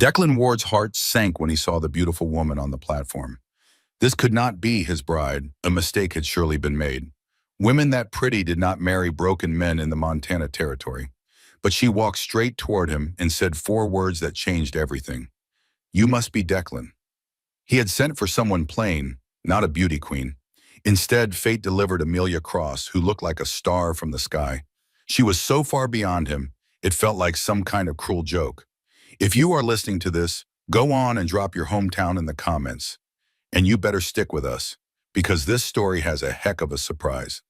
Declan Ward's heart sank when he saw the beautiful woman on the platform. This could not be his bride. A mistake had surely been made. Women that pretty did not marry broken men in the Montana territory. But she walked straight toward him and said 4 words that changed everything. "You must be Declan." He had sent for someone plain, not a beauty queen. Instead, fate delivered Amelia Cross, who looked like a star from the sky. She was so far beyond him, it felt like some kind of cruel joke. If you are listening to this, go on and drop your hometown in the comments. And you better stick with us, because this story has a heck of a surprise.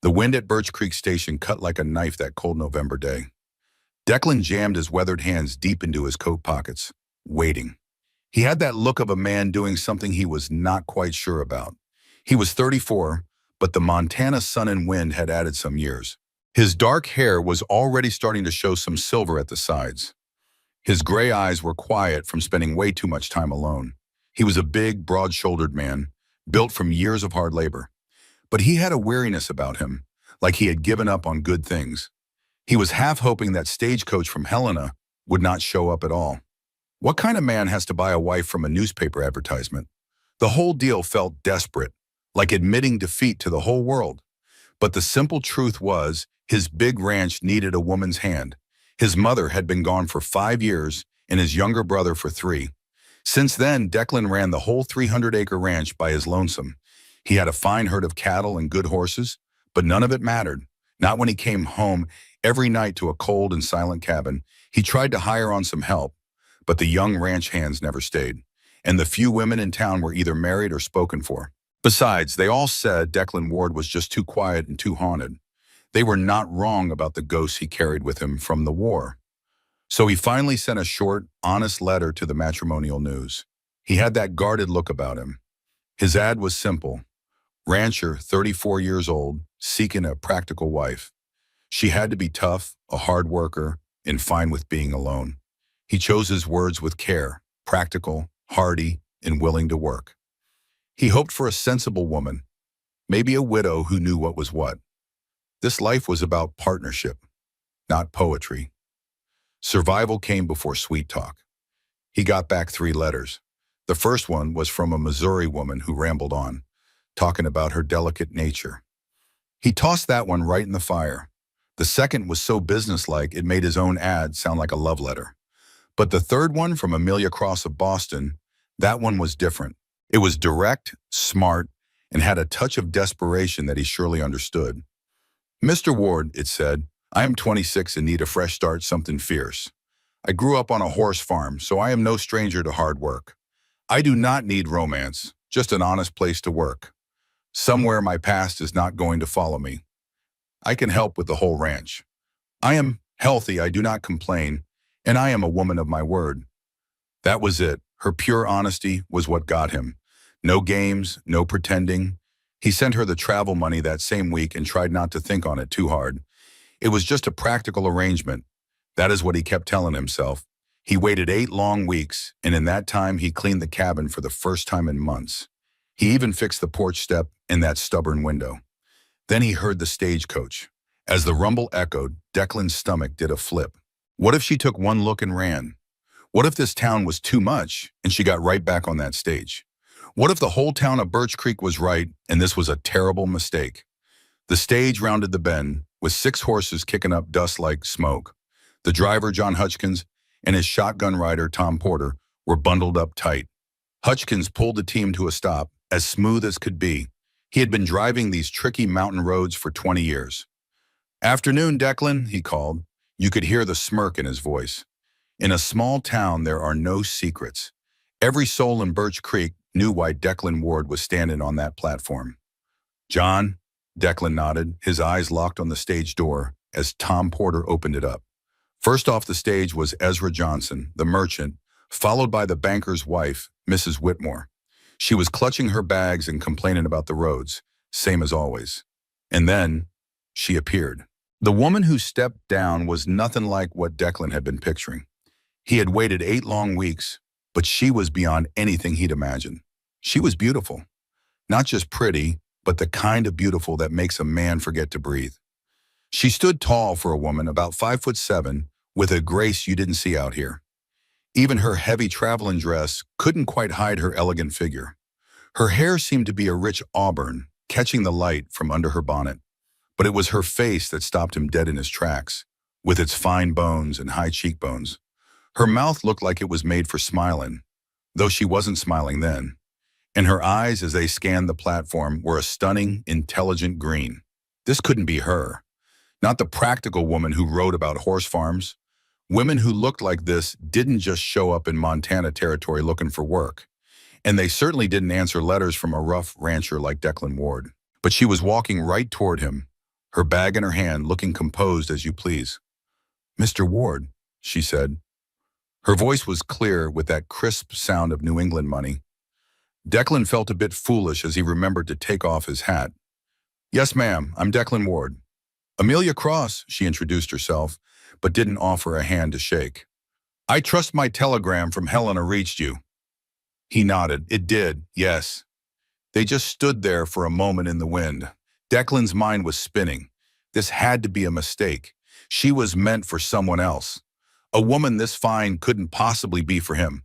The wind at Birch Creek Station cut like a knife that cold November day. Declan jammed his weathered hands deep into his coat pockets, waiting. He had that look of a man doing something he was not quite sure about. He was 34, but the Montana sun and wind had added some years. His dark hair was already starting to show some silver at the sides. His gray eyes were quiet from spending way too much time alone. He was a big, broad-shouldered man, built from years of hard labor. But he had a weariness about him, like he had given up on good things. He was half hoping that stagecoach from Helena would not show up at all. What kind of man has to buy a wife from a newspaper advertisement? The whole deal felt desperate, like admitting defeat to the whole world. But the simple truth was, his big ranch needed a woman's hand. His mother had been gone for 5 years and his younger brother for 3. Since then, Declan ran the whole 300-acre ranch by his lonesome. He had a fine herd of cattle and good horses, but none of it mattered. Not when he came home every night to a cold and silent cabin. He tried to hire on some help, but the young ranch hands never stayed. And the few women in town were either married or spoken for. Besides, they all said Declan Ward was just too quiet and too haunted. They were not wrong about the ghosts he carried with him from the war. So he finally sent a short, honest letter to the matrimonial news. He had that guarded look about him. His ad was simple. Rancher, 34 years old, seeking a practical wife. She had to be tough, a hard worker, and fine with being alone. He chose his words with care, practical, hardy, and willing to work. He hoped for a sensible woman, maybe a widow who knew what was what. This life was about partnership, not poetry. Survival came before sweet talk. He got back 3 letters. The first one was from a Missouri woman who rambled on, talking about her delicate nature. He tossed that one right in the fire. The second was so businesslike it made his own ad sound like a love letter. But the third one from Amelia Cross of Boston, that one was different. It was direct, smart, and had a touch of desperation that he surely understood. "Mr. Ward," it said, "I am 26 and need a fresh start, something fierce. I grew up on a horse farm, so I am no stranger to hard work. I do not need romance, just an honest place to work. Somewhere my past is not going to follow me. I can help with the whole ranch. I am healthy, I do not complain, and I am a woman of my word." That was it. Her pure honesty was what got him. No games, no pretending. He sent her the travel money that same week and tried not to think on it too hard. It was just a practical arrangement. That is what he kept telling himself. He waited 8 long weeks, and in that time he cleaned the cabin for the first time in months. He even fixed the porch step and that stubborn window. Then he heard the stagecoach. As the rumble echoed, Declan's stomach did a flip. What if she took one look and ran? What if this town was too much and she got right back on that stage? What if the whole town of Birch Creek was right and this was a terrible mistake? The stage rounded the bend, with 6 horses kicking up dust like smoke. The driver, John Hutchkins, and his shotgun rider, Tom Porter, were bundled up tight. Hutchkins pulled the team to a stop, as smooth as could be. He had been driving these tricky mountain roads for 20 years. "Afternoon, Declan," he called. You could hear the smirk in his voice. In a small town, there are no secrets. Every soul in Birch Creek knew why Declan Ward was standing on that platform. "John," Declan nodded, his eyes locked on the stage door as Tom Porter opened it up. First off the stage was Ezra Johnson, the merchant, followed by the banker's wife, Mrs. Whitmore. She was clutching her bags and complaining about the roads, same as always. And then she appeared. The woman who stepped down was nothing like what Declan had been picturing. He had waited 8 long weeks, but she was beyond anything he'd imagined. She was beautiful. Not just pretty, but the kind of beautiful that makes a man forget to breathe. She stood tall for a woman, about 5'7", with a grace you didn't see out here. Even her heavy traveling dress couldn't quite hide her elegant figure. Her hair seemed to be a rich auburn, catching the light from under her bonnet. But it was her face that stopped him dead in his tracks, with its fine bones and high cheekbones. Her mouth looked like it was made for smiling, though she wasn't smiling then. And her eyes, as they scanned the platform, were a stunning, intelligent green. This couldn't be her. Not the practical woman who wrote about horse farms. Women who looked like this didn't just show up in Montana territory looking for work. And they certainly didn't answer letters from a rough rancher like Declan Ward. But she was walking right toward him, her bag in her hand, looking composed as you please. "Mr. Ward," she said. Her voice was clear with that crisp sound of New England money. Declan felt a bit foolish as he remembered to take off his hat. "Yes, ma'am, I'm Declan Ward." "Amelia Cross," she introduced herself, but didn't offer a hand to shake. "I trust my telegram from Helena reached you." He nodded. "It did, yes." They just stood there for a moment in the wind. Declan's mind was spinning. This had to be a mistake. She was meant for someone else. A woman this fine couldn't possibly be for him.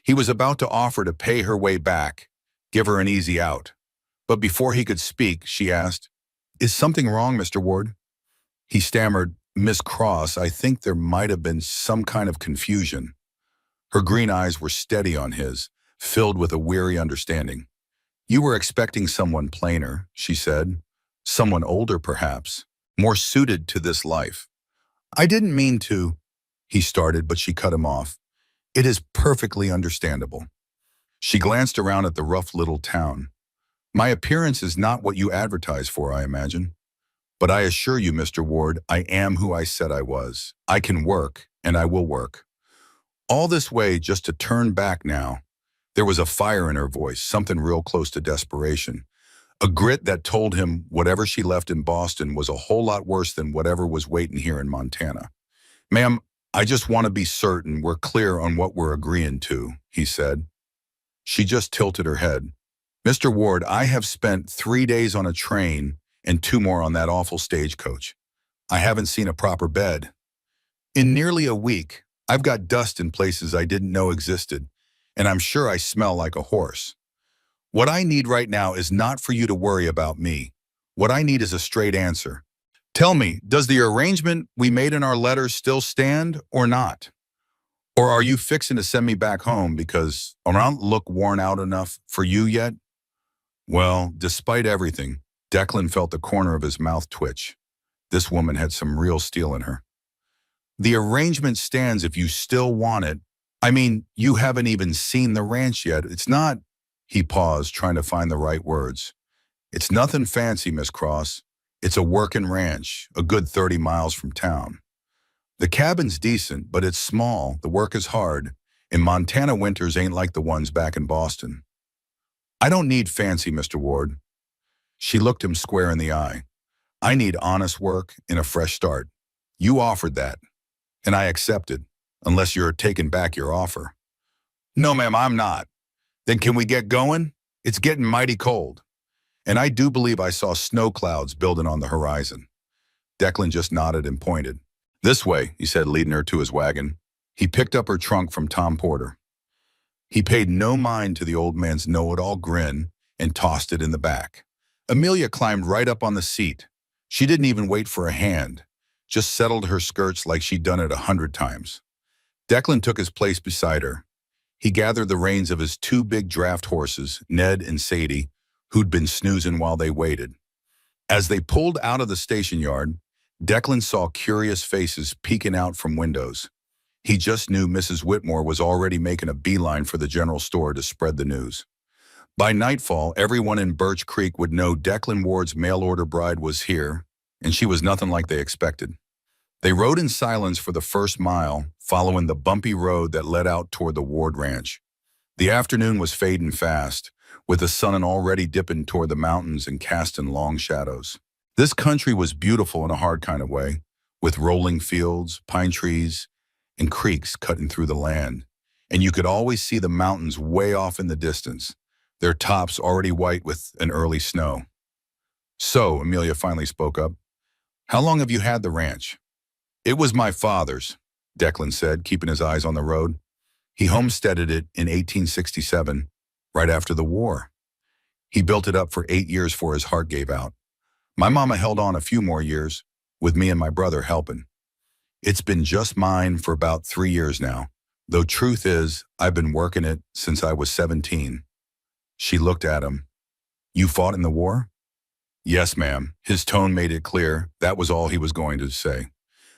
He was about to offer to pay her way back, give her an easy out. But before he could speak, she asked, "Is something wrong, Mr. Ward?" He stammered, "Miss Cross, I think there might have been some kind of confusion." Her green eyes were steady on his, filled with a weary understanding. "You were expecting someone plainer," she said. "Someone older, perhaps, more suited to this life." "I didn't mean to," he started, but she cut him off. "It is perfectly understandable." She glanced around at the rough little town. "My appearance is not what you advertise for, I imagine. But I assure you, Mr. Ward, I am who I said I was. I can work, and I will work. All this way just to turn back now." There was a fire in her voice, something real close to desperation. A grit that told him whatever she left in Boston was a whole lot worse than whatever was waiting here in Montana. "Ma'am, I just want to be certain we're clear on what we're agreeing to," he said. She just tilted her head. "Mr. Ward, I have spent 3 days on a train and 2 more on that awful stagecoach. I haven't seen a proper bed. In nearly a week, I've got dust in places I didn't know existed, and I'm sure I smell like a horse. What I need right now is not for you to worry about me. What I need is a straight answer. Tell me, does the arrangement we made in our letters still stand or not? Or are you fixing to send me back home because I don't look worn out enough for you yet?" Well, despite everything, Declan felt the corner of his mouth twitch. This woman had some real steel in her. "The arrangement stands if you still want it. I mean, you haven't even seen the ranch yet. It's not—" He paused, trying to find the right words. "It's nothing fancy, Miss Cross. It's a working ranch, a good 30 miles from town. The cabin's decent, but it's small, the work is hard, and Montana winters ain't like the ones back in Boston. I don't need fancy, Mr. Ward." She looked him square in the eye. "I need honest work and a fresh start. You offered that, and I accepted, unless you're taking back your offer." "No, ma'am, I'm not." "Then can we get going? It's getting mighty cold. And I do believe I saw snow clouds building on the horizon." Declan just nodded and pointed. "This way," he said, leading her to his wagon. He picked up her trunk from Tom Porter. He paid no mind to the old man's know-it-all grin and tossed it in the back. Amelia climbed right up on the seat. She didn't even wait for a hand, just settled her skirts like she'd done it 100 times. Declan took his place beside her. He gathered the reins of his 2 big draft horses, Ned and Sadie, who'd been snoozing while they waited. As they pulled out of the station yard, Declan saw curious faces peeking out from windows. He just knew Mrs. Whitmore was already making a beeline for the general store to spread the news. By nightfall, everyone in Birch Creek would know Declan Ward's mail-order bride was here, and she was nothing like they expected. They rode in silence for the first mile, following the bumpy road that led out toward the Ward Ranch. The afternoon was fading fast, with the sun already dipping toward the mountains and casting long shadows. This country was beautiful in a hard kind of way, with rolling fields, pine trees, and creeks cutting through the land, and you could always see the mountains way off in the distance, their tops already white with an early snow. "So," Amelia finally spoke up, "how long have you had the ranch?" "It was my father's," Declan said, keeping his eyes on the road. He homesteaded it in 1867, right after the war. He built it up for 8 years before his heart gave out. My mama held on a few more years, with me and my brother helping. It's been just mine for about 3 years now, though truth is, I've been working it since I was 17. She looked at him. You fought in the war? Yes, ma'am. His tone made it clear that was all he was going to say.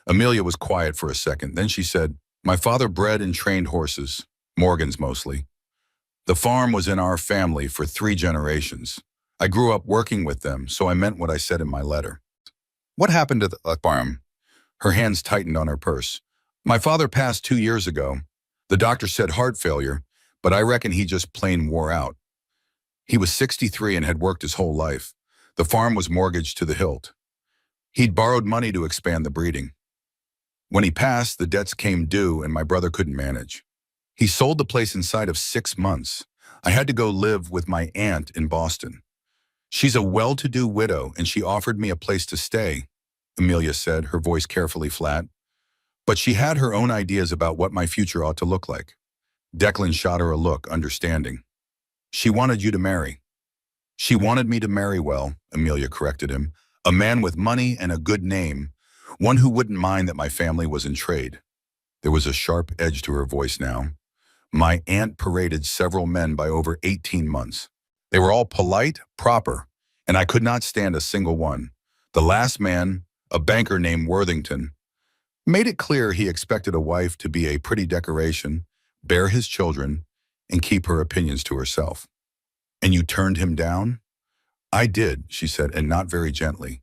Amelia was quiet for a second. Then she said, my father bred and trained horses, Morgans mostly. The farm was in our family for 3 generations. I grew up working with them, so I meant what I said in my letter. What happened to the farm? Her hands tightened on her purse. My father passed 2 years ago. The doctor said heart failure, but I reckon he just plain wore out. He was 63 and had worked his whole life. The farm was mortgaged to the hilt. He'd borrowed money to expand the breeding. When he passed, the debts came due and my brother couldn't manage. He sold the place inside of 6 months. I had to go live with my aunt in Boston. She's a well-to-do widow and she offered me a place to stay, Amelia said, her voice carefully flat. But she had her own ideas about what my future ought to look like. Declan shot her a look, understanding. She wanted you to marry. She wanted me to marry well, Amelia corrected him. A man with money and a good name, one who wouldn't mind that my family was in trade. There was a sharp edge to her voice now. My aunt paraded several men by over 18 months. They were all polite, proper, and I could not stand a single one. The last man, a banker named Worthington, made it clear he expected a wife to be a pretty decoration, bear his children, and keep her opinions to herself. And you turned him down? I did, she said, and not very gently.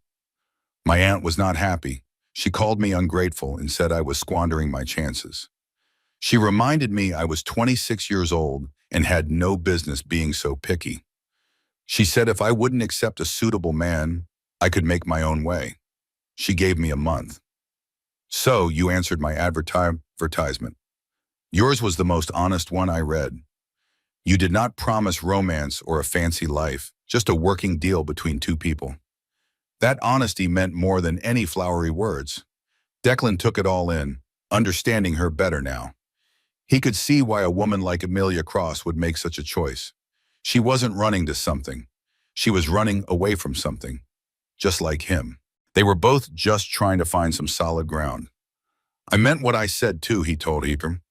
My aunt was not happy. She called me ungrateful and said I was squandering my chances. She reminded me I was 26 years old and had no business being so picky. She said if I wouldn't accept a suitable man, I could make my own way. She gave me a month. So you answered my advertisement. Yours was the most honest one I read. You did not promise romance or a fancy life, just a working deal between two people. That honesty meant more than any flowery words. Declan took it all in, understanding her better now. He could see why a woman like Amelia Cross would make such a choice. She wasn't running to something. She was running away from something, just like him. They were both just trying to find some solid ground. I meant what I said too, he told Ephraim.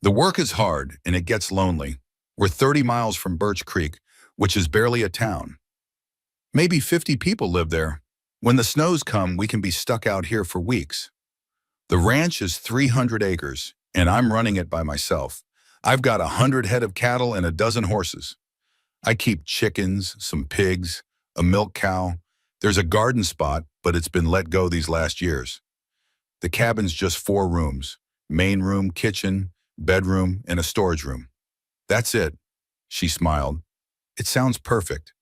The work is hard and it gets lonely. We're 30 miles from Birch Creek, which is barely a town. Maybe 50 people live there. When the snows come, we can be stuck out here for weeks. The ranch is 300 acres, and I'm running it by myself. I've got 100 head of cattle and a dozen horses. I keep chickens, some pigs, a milk cow. There's a garden spot, but it's been let go these last years. The cabin's just 4 rooms, main room, kitchen, bedroom, and a storage room. That's it, she smiled. It sounds perfect,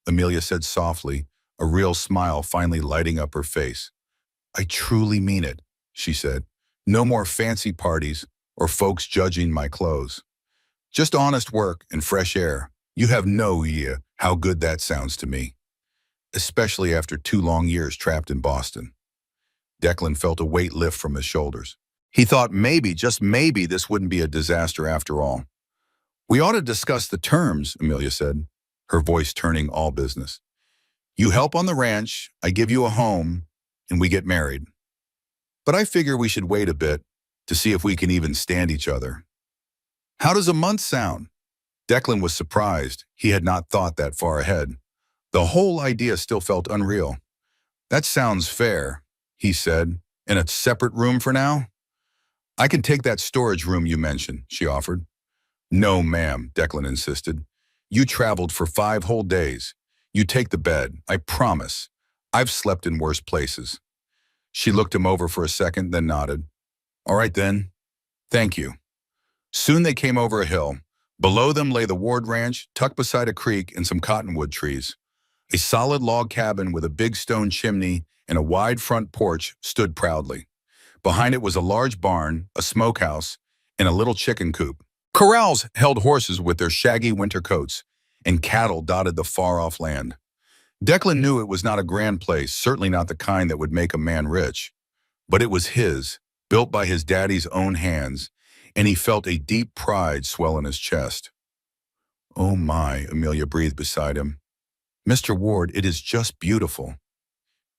Amelia said softly, a real smile finally lighting up her face. I truly mean it, she said. No more fancy parties or folks judging my clothes. Just honest work and fresh air. You have no idea how good that sounds to me, especially after 2 long years trapped in Boston. Declan felt a weight lift from his shoulders. He thought maybe, just maybe, this wouldn't be a disaster after all. We ought to discuss the terms, Amelia said, her voice turning all business. You help on the ranch, I give you a home, and we get married. But I figure we should wait a bit to see if we can even stand each other. How does a month sound? Declan was surprised. He had not thought that far ahead. The whole idea still felt unreal. That sounds fair, he said. In a separate room for now? I can take that storage room you mentioned, she offered. No, ma'am, Declan insisted. You traveled for 5 whole days. You take the bed, I promise. I've slept in worse places. She looked him over for a second, then nodded. All right then. Thank you. Soon they came over a hill. Below them lay the Ward Ranch, tucked beside a creek and some cottonwood trees. A solid log cabin with a big stone chimney and a wide front porch stood proudly. Behind it was a large barn, a smokehouse, and a little chicken coop. Corrals held horses with their shaggy winter coats, and cattle dotted the far-off land. Declan knew it was not a grand place, certainly not the kind that would make a man rich. But it was his, built by his daddy's own hands, and he felt a deep pride swell in his chest. "Oh my," Amelia breathed beside him. "Mr. Ward, it is just beautiful."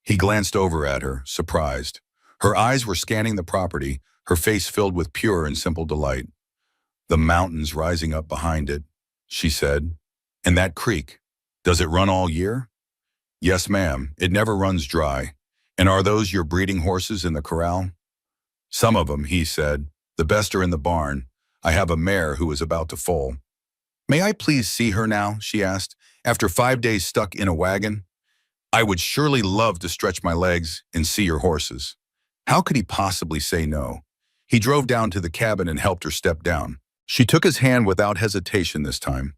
He glanced over at her, surprised. Her eyes were scanning the property, her face filled with pure and simple delight. "The mountains rising up behind it," she said. "And that creek, does it run all year?" "Yes, ma'am, it never runs dry." "And are those your breeding horses in the corral?" "Some of them," he said. "The best are in the barn. I have a mare who is about to foal." "May I please see her now?" she asked. "After 5 days stuck in a wagon? I would surely love to stretch my legs and see your horses." How could he possibly say no? He drove down to the cabin and helped her step down. She took his hand without hesitation this time.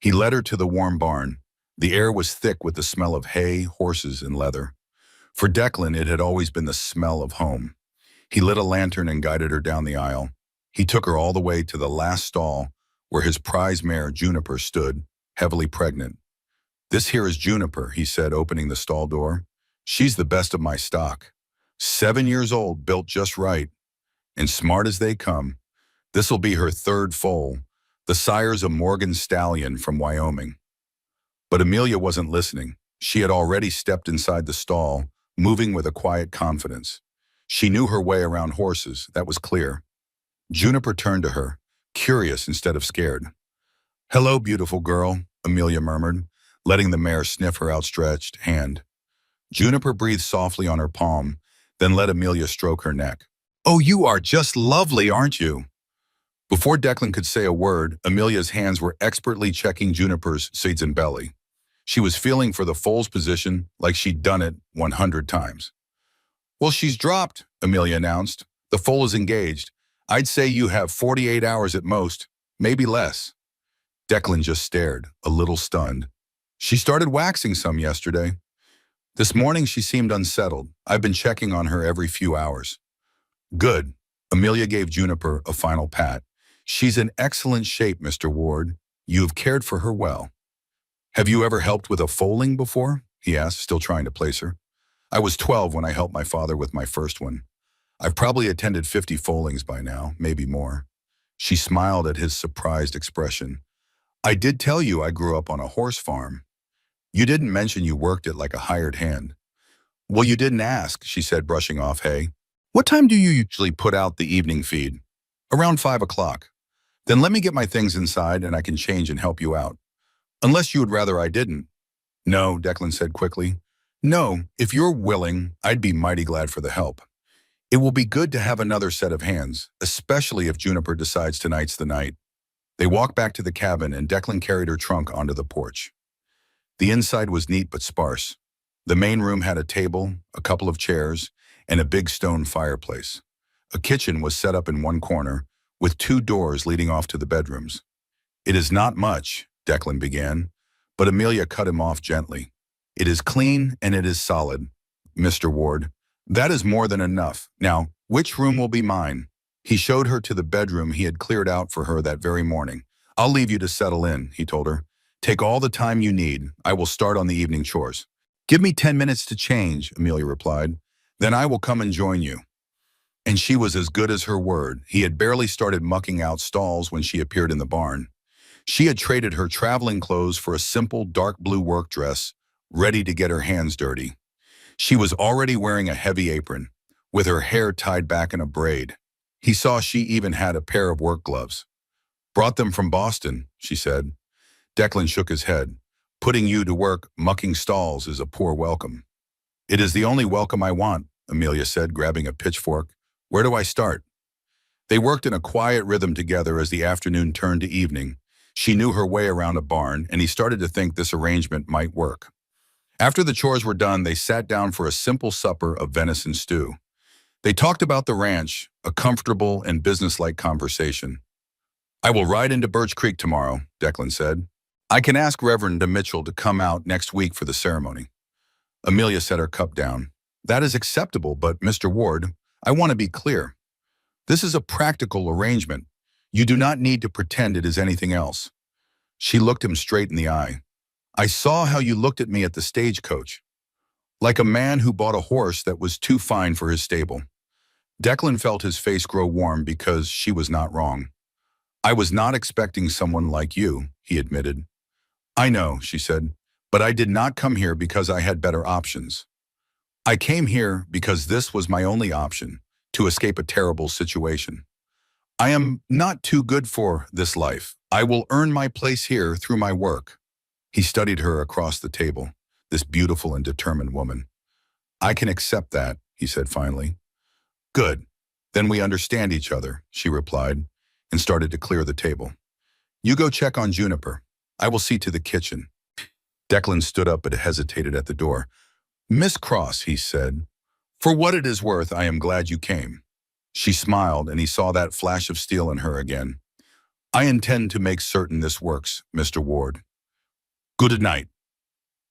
He led her to the warm barn. The air was thick with the smell of hay, horses, and leather. For Declan, it had always been the smell of home. He lit a lantern and guided her down the aisle. He took her all the way to the last stall where his prize mare, Juniper, stood, heavily pregnant. "This here is Juniper," he said, opening the stall door. "She's the best of my stock. 7 years old, built just right, and smart as they come. This'll be her third foal. The sire's a Morgan stallion from Wyoming." But Amelia wasn't listening. She had already stepped inside the stall, moving with a quiet confidence. She knew her way around horses, that was clear. Juniper turned to her, curious instead of scared. "Hello, beautiful girl," Amelia murmured, letting the mare sniff her outstretched hand. Juniper breathed softly on her palm, then let Amelia stroke her neck. "Oh, you are just lovely, aren't you?" Before Declan could say a word, Amelia's hands were expertly checking Juniper's sides and belly. She was feeling for the foal's position like she'd done it 100 times. "Well, she's dropped," Amelia announced. "The foal is engaged. I'd say you have 48 hours at most, maybe less." Declan just stared, a little stunned. "She started waxing some yesterday. This morning she seemed unsettled. I've been checking on her every few hours." "Good." Amelia gave Juniper a final pat. "She's in excellent shape, Mr. Ward. You have cared for her well." "Have you ever helped with a foaling before?" he asked, still trying to place her. "I was 12 when I helped my father with my first one. I've probably attended 50 foalings by now, maybe more." She smiled at his surprised expression. "I did tell you I grew up on a horse farm. You didn't mention you worked it like a hired hand." "Well, you didn't ask," she said, brushing off hay. "What time do you usually put out the evening feed?" "Around 5 o'clock. Then let me get my things inside and I can change and help you out. Unless you would rather I didn't." "No," Declan said quickly. "No, if you're willing, I'd be mighty glad for the help. It will be good to have another set of hands, especially if Juniper decides tonight's the night." They walked back to the cabin and Declan carried her trunk onto the porch. The inside was neat but sparse. The main room had a table, a couple of chairs, and a big stone fireplace. A kitchen was set up in one corner, with 2 doors leading off to the bedrooms. "It is not much," Declan began, but Amelia cut him off gently. "It is clean and it is solid, Mr. Ward. That is more than enough. Now, which room will be mine?" He showed her to the bedroom he had cleared out for her that very morning. "I'll leave you to settle in," he told her. "Take all the time you need. I will start on the evening chores." "Give me 10 minutes to change," Amelia replied. "Then I will come and join you." And she was as good as her word. He had barely started mucking out stalls when she appeared in the barn. She had traded her traveling clothes for a simple dark blue work dress, ready to get her hands dirty. She was already wearing a heavy apron, with her hair tied back in a braid. He saw she even had a pair of work gloves. "Brought them from Boston," she said. Declan shook his head. "Putting you to work mucking stalls is a poor welcome." "It is the only welcome I want," Amelia said, grabbing a pitchfork. "Where do I start?" They worked in a quiet rhythm together as the afternoon turned to evening. She knew her way around a barn, and he started to think this arrangement might work. After the chores were done, they sat down for a simple supper of venison stew. They talked about the ranch, a comfortable and businesslike conversation. "I will ride into Birch Creek tomorrow," Declan said. "I can ask Reverend Mitchell to come out next week for the ceremony." Amelia set her cup down. "That is acceptable, but Mr. Ward, I want to be clear. This is a practical arrangement. You do not need to pretend it is anything else." She looked him straight in the eye. "I saw how you looked at me at the stagecoach, like a man who bought a horse that was too fine for his stable. Declan felt his face grow warm because she was not wrong. I was not expecting someone like you, he admitted. I know, she said, but I did not come here because I had better options. I came here because this was my only option to escape a terrible situation. I am not too good for this life. I will earn my place here through my work. He studied her across the table, this beautiful and determined woman. I can accept that, he said finally. Good. Then we understand each other, she replied, and started to clear the table. You go check on Juniper. I will see to the kitchen. Declan stood up but hesitated at the door. Miss Cross, he said, for what it is worth, I am glad you came. She smiled, and he saw that flash of steel in her again. I intend to make certain this works, Mr. Ward. Good night.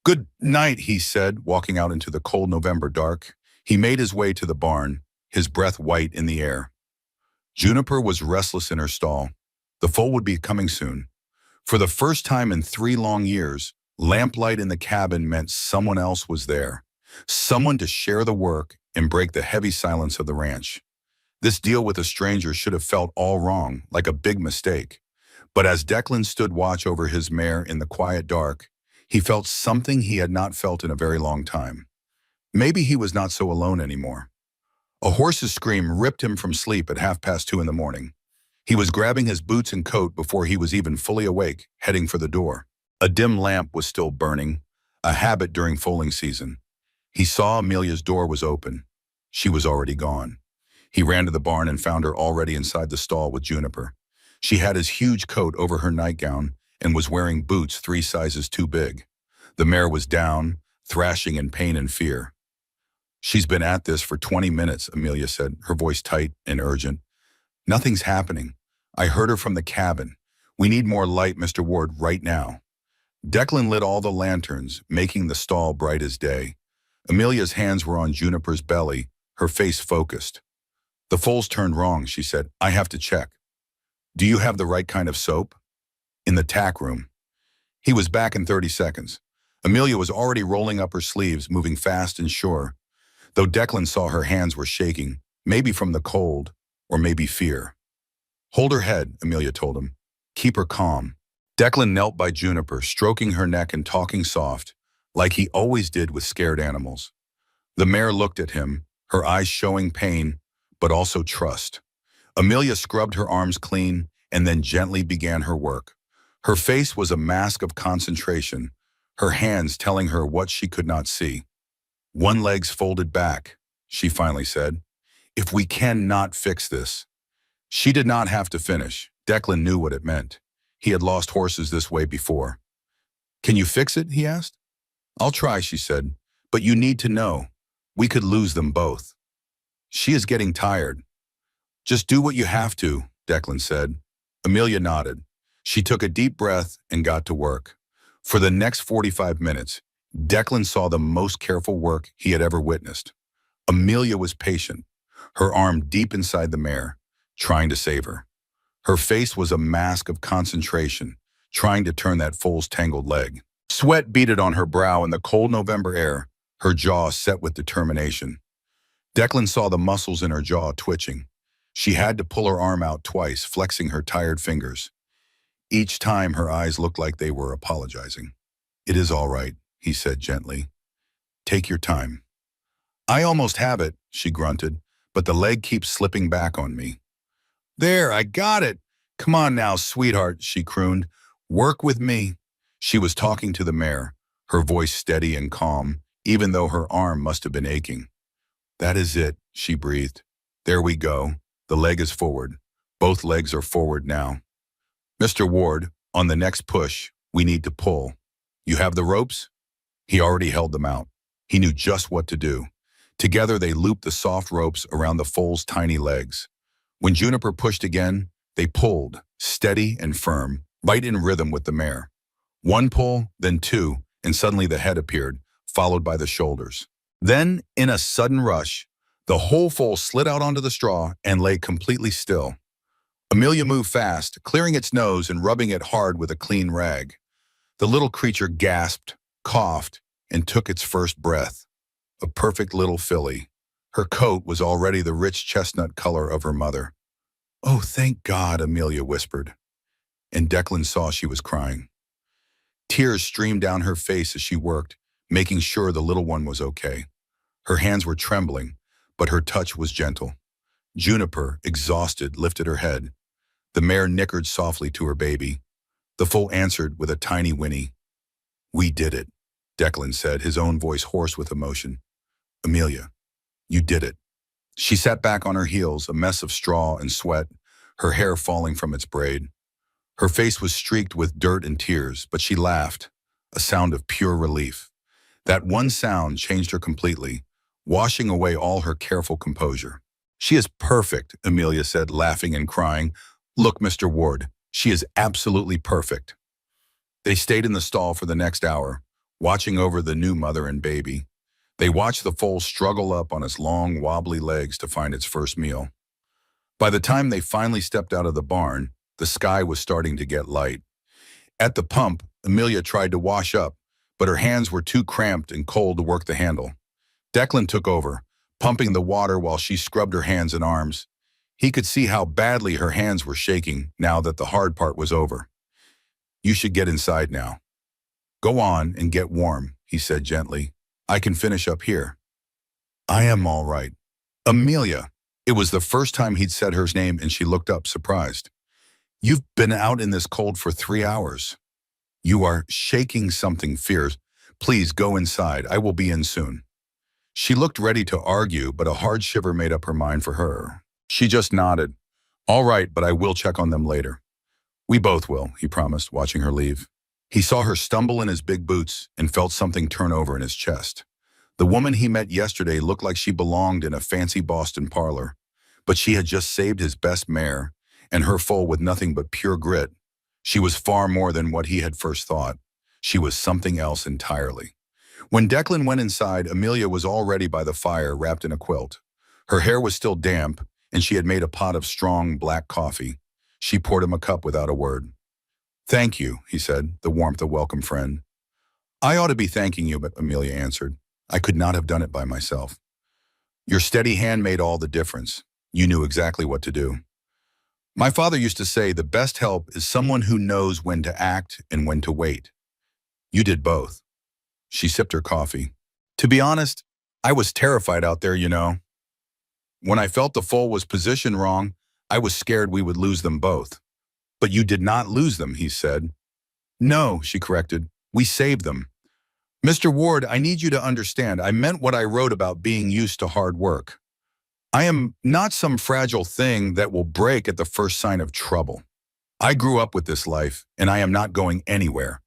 Good night, he said, walking out into the cold November dark. He made his way to the barn, his breath white in the air. Juniper was restless in her stall. The foal would be coming soon. For the first time in 3 long years, lamplight in the cabin meant someone else was there. Someone to share the work and break the heavy silence of the ranch. This deal with a stranger should have felt all wrong, like a big mistake. But as Declan stood watch over his mare in the quiet dark, he felt something he had not felt in a very long time. Maybe he was not so alone anymore. A horse's scream ripped him from sleep at 2:30 in the morning. He was grabbing his boots and coat before he was even fully awake, heading for the door. A dim lamp was still burning, a habit during foaling season. He saw Amelia's door was open. She was already gone. He ran to the barn and found her already inside the stall with Juniper. She had his huge coat over her nightgown and was wearing boots 3 sizes too big. The mare was down, thrashing in pain and fear. She's been at this for 20 minutes, Amelia said, her voice tight and urgent. Nothing's happening. I heard her from the cabin. We need more light, Mr. Ward, right now. Declan lit all the lanterns, making the stall bright as day. Amelia's hands were on Juniper's belly, her face focused. The foal's turned wrong, she said. I have to check. Do you have the right kind of soap? In the tack room. He was back in 30 seconds. Amelia was already rolling up her sleeves, moving fast and sure. Though Declan saw her hands were shaking, maybe from the cold, or maybe fear. Hold her head, Amelia told him. Keep her calm. Declan knelt by Juniper, stroking her neck and talking soft, like he always did with scared animals. The mare looked at him, her eyes showing pain, but also trust. Amelia scrubbed her arms clean and then gently began her work. Her face was a mask of concentration, her hands telling her what she could not see. One leg's folded back, she finally said. If we cannot fix this. She did not have to finish. Declan knew what it meant. He had lost horses this way before. Can you fix it? He asked. I'll try, she said, but you need to know. We could lose them both. She is getting tired. Just do what you have to, Declan said. Amelia nodded. She took a deep breath and got to work. For the next 45 minutes, Declan saw the most careful work he had ever witnessed. Amelia was patient, her arm deep inside the mare, trying to save her. Her face was a mask of concentration, trying to turn that foal's tangled leg. Sweat beaded on her brow in the cold November air, her jaw set with determination. Declan saw the muscles in her jaw twitching. She had to pull her arm out twice, flexing her tired fingers. Each time her eyes looked like they were apologizing. It is all right, he said gently. Take your time. I almost have it, she grunted, but the leg keeps slipping back on me. There, I got it. Come on now, sweetheart, she crooned. Work with me. She was talking to the mare, her voice steady and calm, even though her arm must have been aching. That is it, she breathed. There we go. The leg is forward. Both legs are forward now. Mr. Ward, on the next push, we need to pull. You have the ropes? He already held them out. He knew just what to do. Together they looped the soft ropes around the foal's tiny legs. When Juniper pushed again, they pulled, steady and firm, right in rhythm with the mare. One pull, then two, and suddenly the head appeared, followed by the shoulders. Then, in a sudden rush, the whole foal slid out onto the straw and lay completely still. Amelia moved fast, clearing its nose and rubbing it hard with a clean rag. The little creature gasped, coughed, and took its first breath. A perfect little filly. Her coat was already the rich chestnut color of her mother. "Oh, thank God," Amelia whispered, and Declan saw she was crying. Tears streamed down her face as she worked, making sure the little one was okay. Her hands were trembling, but her touch was gentle. Juniper, exhausted, lifted her head. The mare nickered softly to her baby. The foal answered with a tiny whinny. "We did it," Declan said, his own voice hoarse with emotion. "Amelia, you did it." She sat back on her heels, a mess of straw and sweat, her hair falling from its braid. Her face was streaked with dirt and tears, but she laughed, a sound of pure relief. That one sound changed her completely, washing away all her careful composure. "She is perfect," Amelia said, laughing and crying. "Look, Mr. Ward, she is absolutely perfect." They stayed in the stall for the next hour, watching over the new mother and baby. They watched the foal struggle up on its long, wobbly legs to find its first meal. By the time they finally stepped out of the barn, the sky was starting to get light. At the pump, Amelia tried to wash up, but her hands were too cramped and cold to work the handle. Declan took over, pumping the water while she scrubbed her hands and arms. He could see how badly her hands were shaking now that the hard part was over. "You should get inside now." "Go on and get warm," he said gently. "I can finish up here." "I am all right." "Amelia." It was the first time he'd said her name, and she looked up, surprised. "You've been out in this cold for 3 hours. You are shaking something fierce. Please go inside. I will be in soon." She looked ready to argue, but a hard shiver made up her mind for her. She just nodded. "All right, but I will check on them later." "We both will," he promised, watching her leave. He saw her stumble in his big boots and felt something turn over in his chest. The woman he met yesterday looked like she belonged in a fancy Boston parlor, but she had just saved his best mare, and her foal with nothing but pure grit. She was far more than what he had first thought. She was something else entirely. When Declan went inside, Amelia was already by the fire, wrapped in a quilt. Her hair was still damp, and she had made a pot of strong black coffee. She poured him a cup without a word. "Thank you," he said, the warmth of welcome friend. "I ought to be thanking you," but Amelia answered. "I could not have done it by myself. Your steady hand made all the difference. You knew exactly what to do. My father used to say the best help is someone who knows when to act and when to wait. You did both." She sipped her coffee. "To be honest, I was terrified out there, you know. When I felt the foal was positioned wrong, I was scared we would lose them both." "But you did not lose them," he said. "No," she corrected. "We saved them. Mr. Ward, I need you to understand, I meant what I wrote about being used to hard work. I am not some fragile thing that will break at the first sign of trouble. I grew up with this life, and I am not going anywhere."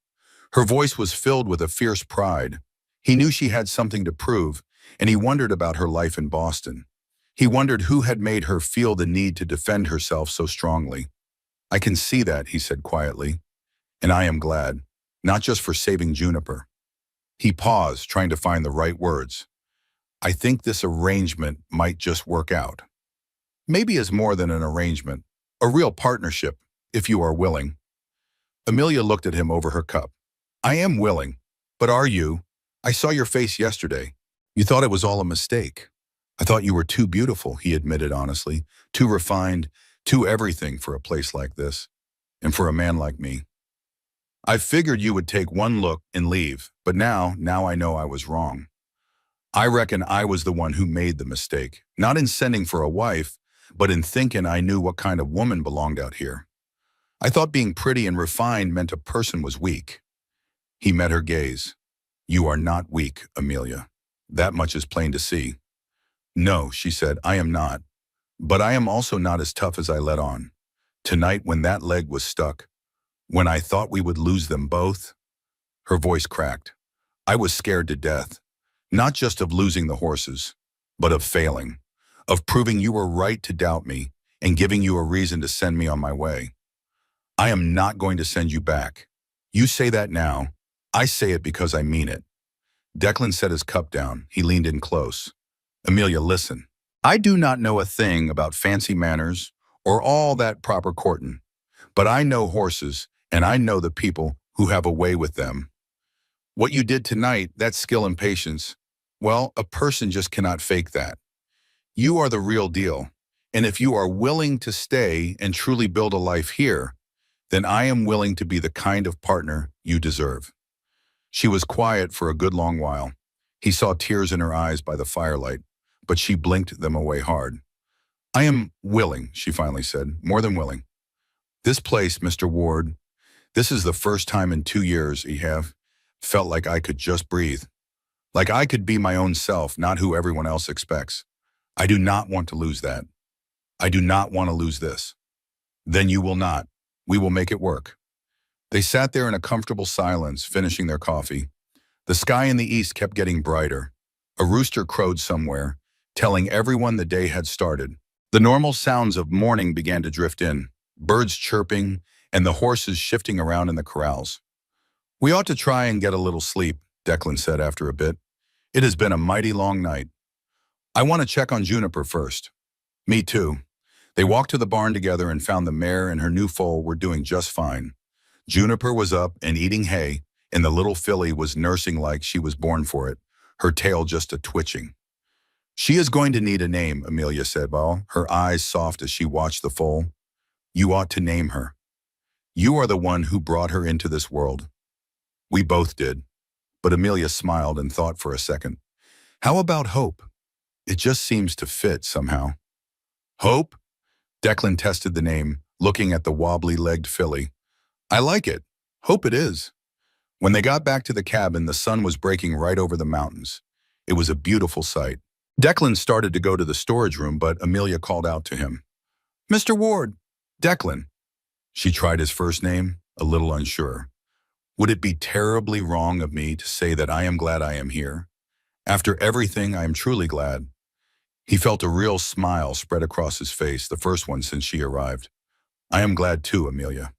Her voice was filled with a fierce pride. He knew she had something to prove, and he wondered about her life in Boston. He wondered who had made her feel the need to defend herself so strongly. "I can see that," he said quietly, "and I am glad, not just for saving Juniper." He paused, trying to find the right words. "I think this arrangement might just work out. Maybe as more than an arrangement, a real partnership, if you are willing." Amelia looked at him over her cup. "I am willing, but are you? I saw your face yesterday. You thought it was all a mistake." "I thought you were too beautiful," he admitted honestly, "too refined, too everything for a place like this, and for a man like me. I figured you would take one look and leave, but now I know I was wrong. I reckon I was the one who made the mistake, not in sending for a wife, but in thinking I knew what kind of woman belonged out here. I thought being pretty and refined meant a person was weak." He met her gaze. "You are not weak, Amelia. That much is plain to see." "No," she said, "I am not. But I am also not as tough as I let on. Tonight, when that leg was stuck, when I thought we would lose them both," her voice cracked, "I was scared to death. Not just of losing the horses, but of failing, of proving you were right to doubt me and giving you a reason to send me on my way. I am not going to send you back. You say that now. I say it because I mean it." Declan set his cup down. He leaned in close. "Amelia, listen. I do not know a thing about fancy manners or all that proper courting, but I know horses, and I know the people who have a way with them. What you did tonight, that skill and patience, well, a person just cannot fake that. You are the real deal. And if you are willing to stay and truly build a life here, then I am willing to be the kind of partner you deserve." She was quiet for a good long while. He saw tears in her eyes by the firelight, but she blinked them away hard. "I am willing," she finally said, "more than willing. This place, Mr. Ward, this is the first time in 2 years I have felt like I could just breathe. Like I could be my own self, not who everyone else expects. I do not want to lose that. I do not want to lose this." "Then you will not. We will make it work." They sat there in a comfortable silence, finishing their coffee. The sky in the east kept getting brighter. A rooster crowed somewhere, telling everyone the day had started. The normal sounds of morning began to drift in, birds chirping and the horses shifting around in the corrals. "We ought to try and get a little sleep," Declan said after a bit. "It has been a mighty long night. I want to check on Juniper first." "Me too." They walked to the barn together and found the mare and her new foal were doing just fine. Juniper was up and eating hay, and the little filly was nursing like she was born for it, her tail just a twitching. "She is going to need a name," Amelia said, while her eyes soft as she watched the foal. "You ought to name her. You are the one who brought her into this world." "We both did." But Amelia smiled and thought for a second. "How about Hope? It just seems to fit somehow." "Hope?" Declan tested the name, looking at the wobbly-legged filly. "I like it. Hope it is." When they got back to the cabin, the sun was breaking right over the mountains. It was a beautiful sight. Declan started to go to the storage room, but Amelia called out to him. "Mr. Ward." "Declan." She tried his first name, a little unsure. "Would it be terribly wrong of me to say that I am glad I am here? After everything, I am truly glad." He felt a real smile spread across his face, the first one since she arrived. "I am glad too, Amelia.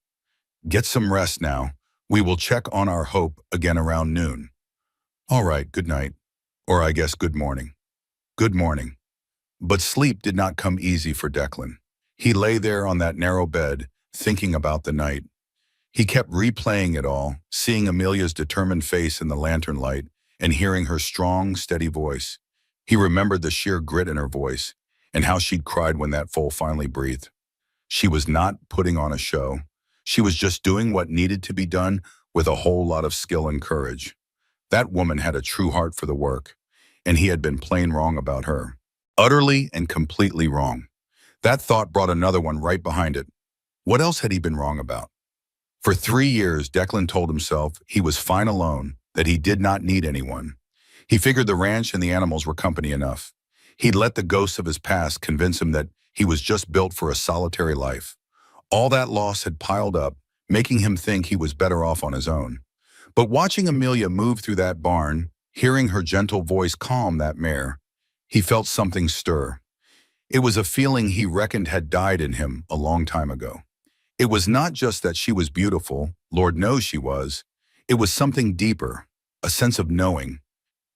Get some rest now. We will check on our Hope again around noon." "All right, good night. Or I guess good morning." "Good morning." But sleep did not come easy for Declan. He lay there on that narrow bed, thinking about the night. He kept replaying it all, seeing Amelia's determined face in the lantern light and hearing her strong, steady voice. He remembered the sheer grit in her voice and how she'd cried when that foal finally breathed. She was not putting on a show. She was just doing what needed to be done with a whole lot of skill and courage. That woman had a true heart for the work, and he had been plain wrong about her. Utterly and completely wrong. That thought brought another one right behind it. What else had he been wrong about? For 3 years, Declan told himself he was fine alone, that he did not need anyone. He figured the ranch and the animals were company enough. He'd let the ghosts of his past convince him that he was just built for a solitary life. All that loss had piled up, making him think he was better off on his own. But watching Amelia move through that barn, hearing her gentle voice calm that mare, he felt something stir. It was a feeling he reckoned had died in him a long time ago. It was not just that she was beautiful, Lord knows she was. It was something deeper, a sense of knowing.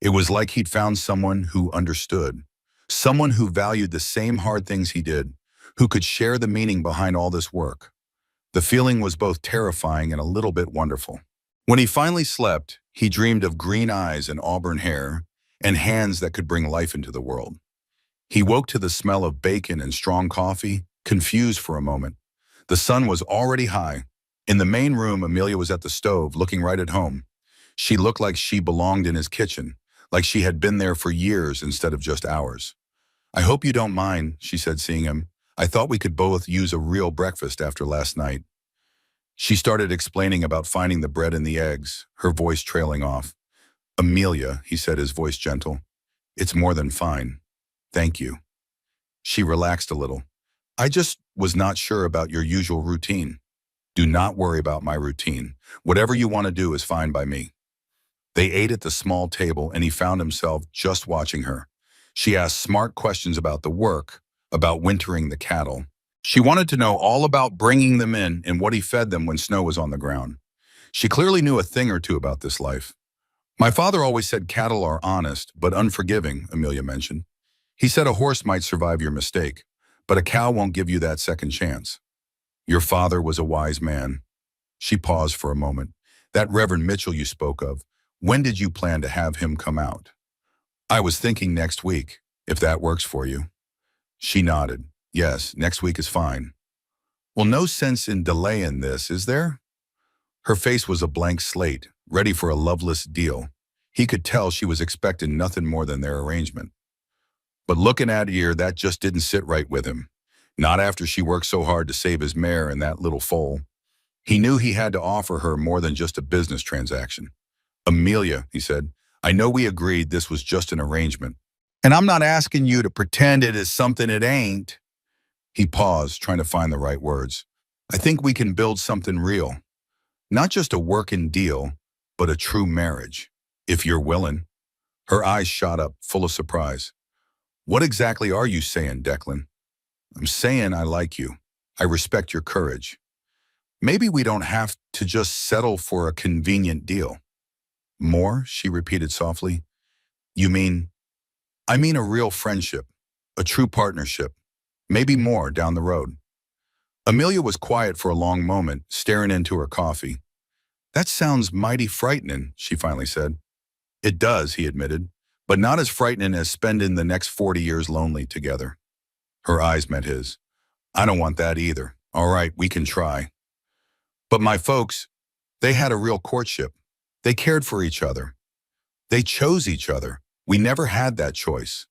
It was like he'd found someone who understood, someone who valued the same hard things he did, who could share the meaning behind all this work. The feeling was both terrifying and a little bit wonderful. When he finally slept, he dreamed of green eyes and auburn hair and hands that could bring life into the world. He woke to the smell of bacon and strong coffee, confused for a moment. The sun was already high. In the main room, Amelia was at the stove, looking right at home. She looked like she belonged in his kitchen, like she had been there for years instead of just hours. "I hope you don't mind," she said, seeing him. "I thought we could both use a real breakfast after last night." She started explaining about finding the bread and the eggs, her voice trailing off. "Amelia," he said, his voice gentle, "it's more than fine. Thank you." She relaxed a little. "I just was not sure about your usual routine." "Do not worry about my routine. Whatever you want to do is fine by me." They ate at the small table, and he found himself just watching her. She asked smart questions about the work, about wintering the cattle. She wanted to know all about bringing them in and what he fed them when snow was on the ground. She clearly knew a thing or two about this life. "My father always said cattle are honest, but unforgiving," Amelia mentioned. "He said a horse might survive your mistake, but a cow won't give you that second chance." "Your father was a wise man." She paused for a moment. "That Reverend Mitchell you spoke of, when did you plan to have him come out?" "I was thinking next week, if that works for you." She nodded. Yes, next week is fine. Well, no sense in delaying this, is there? Her face was a blank slate, ready for a loveless deal. He could tell she was expecting nothing more than their arrangement. But looking at her, that just didn't sit right with him. Not after she worked so hard to save his mare and that little foal. He knew he had to offer her more than just a business transaction. Amelia, he said, I know we agreed this was just an arrangement. And I'm not asking you to pretend it is something it ain't. He paused, trying to find the right words. I think we can build something real. Not just a working deal, but a true marriage. If you're willing. Her eyes shot up, full of surprise. What exactly are you saying, Declan? I'm saying I like you. I respect your courage. Maybe we don't have to just settle for a convenient deal. More, she repeated softly. You mean? I mean a real friendship, a true partnership, maybe more down the road. Amelia was quiet for a long moment, staring into her coffee. That sounds mighty frightening, she finally said. It does, he admitted, but not as frightening as spending the next 40 years lonely together. Her eyes met his. I don't want that either. All right, we can try. But my folks, they had a real courtship. They cared for each other. They chose each other. We never had that choice.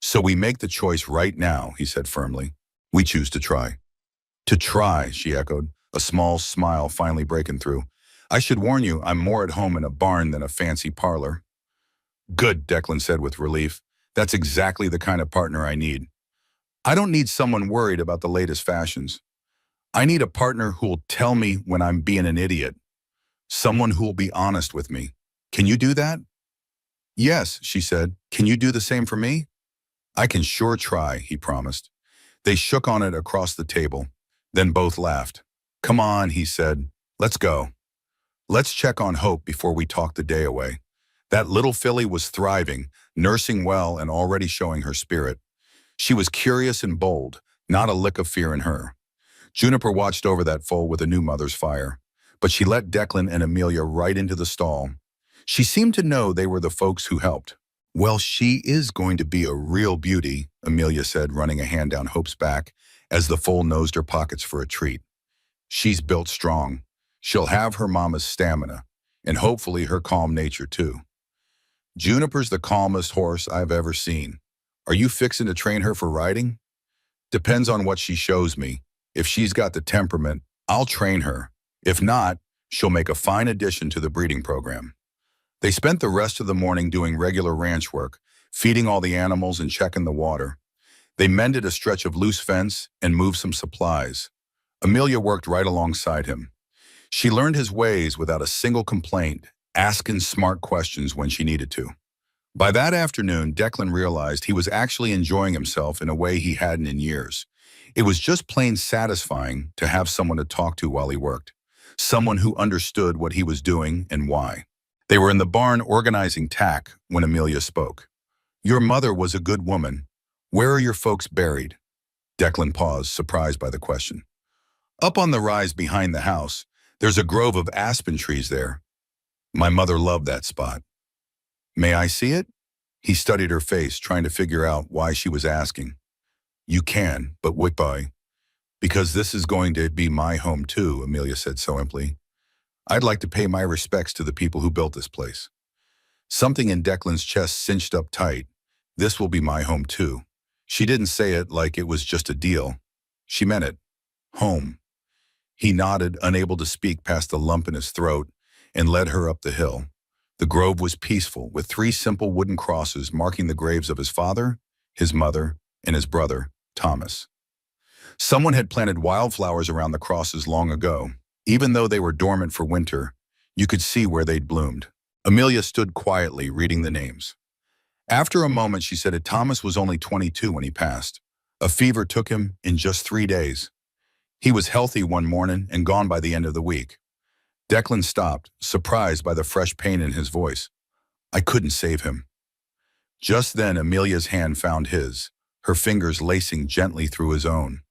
So we make the choice right now, he said firmly. We choose to try. To try, she echoed, a small smile finally breaking through. I should warn you, I'm more at home in a barn than a fancy parlor. Good, Declan said with relief. That's exactly the kind of partner I need. I don't need someone worried about the latest fashions. I need a partner who'll tell me when I'm being an idiot. Someone who'll be honest with me. Can you do that? Yes, she said. Can you do the same for me? I can sure try, he promised. They shook on it across the table, then both laughed. Come on, he said. Let's go. Let's check on Hope before we talk the day away. That little filly was thriving, nursing well and already showing her spirit. She was curious and bold, not a lick of fear in her. Juniper watched over that foal with a new mother's fire, but she let Declan and Amelia right into the stall. She seemed to know they were the folks who helped. Well, she is going to be a real beauty, Amelia said, running a hand down Hope's back as the foal nosed her pockets for a treat. She's built strong. She'll have her mama's stamina, and hopefully her calm nature too. Juniper's the calmest horse I've ever seen. Are you fixing to train her for riding? Depends on what she shows me. If she's got the temperament, I'll train her. If not, she'll make a fine addition to the breeding program. They spent the rest of the morning doing regular ranch work, feeding all the animals and checking the water. They mended a stretch of loose fence and moved some supplies. Amelia worked right alongside him. She learned his ways without a single complaint, asking smart questions when she needed to. By that afternoon, Declan realized he was actually enjoying himself in a way he hadn't in years. It was just plain satisfying to have someone to talk to while he worked, someone who understood what he was doing and why. They were in the barn organizing tack when Amelia spoke. Your mother was a good woman. Where are your folks buried? Declan paused, surprised by the question. Up on the rise behind the house, there's a grove of aspen trees there. My mother loved that spot. May I see it? He studied her face, trying to figure out why she was asking. You can, but why? Because this is going to be my home too, Amelia said so simply. I'd like to pay my respects to the people who built this place. Something in Declan's chest cinched up tight. This will be my home too. She didn't say it like it was just a deal. She meant it. Home. He nodded, unable to speak past the lump in his throat, and led her up the hill. The grove was peaceful, with 3 simple wooden crosses marking the graves of his father, his mother, and his brother, Thomas. Someone had planted wildflowers around the crosses long ago. Even though they were dormant for winter, you could see where they'd bloomed. Amelia stood quietly, reading the names. After a moment, she said that Thomas was only 22 when he passed. A fever took him in just 3 days. He was healthy one morning and gone by the end of the week. Declan stopped, surprised by the fresh pain in his voice. I couldn't save him. Just then, Amelia's hand found his, her fingers lacing gently through his own.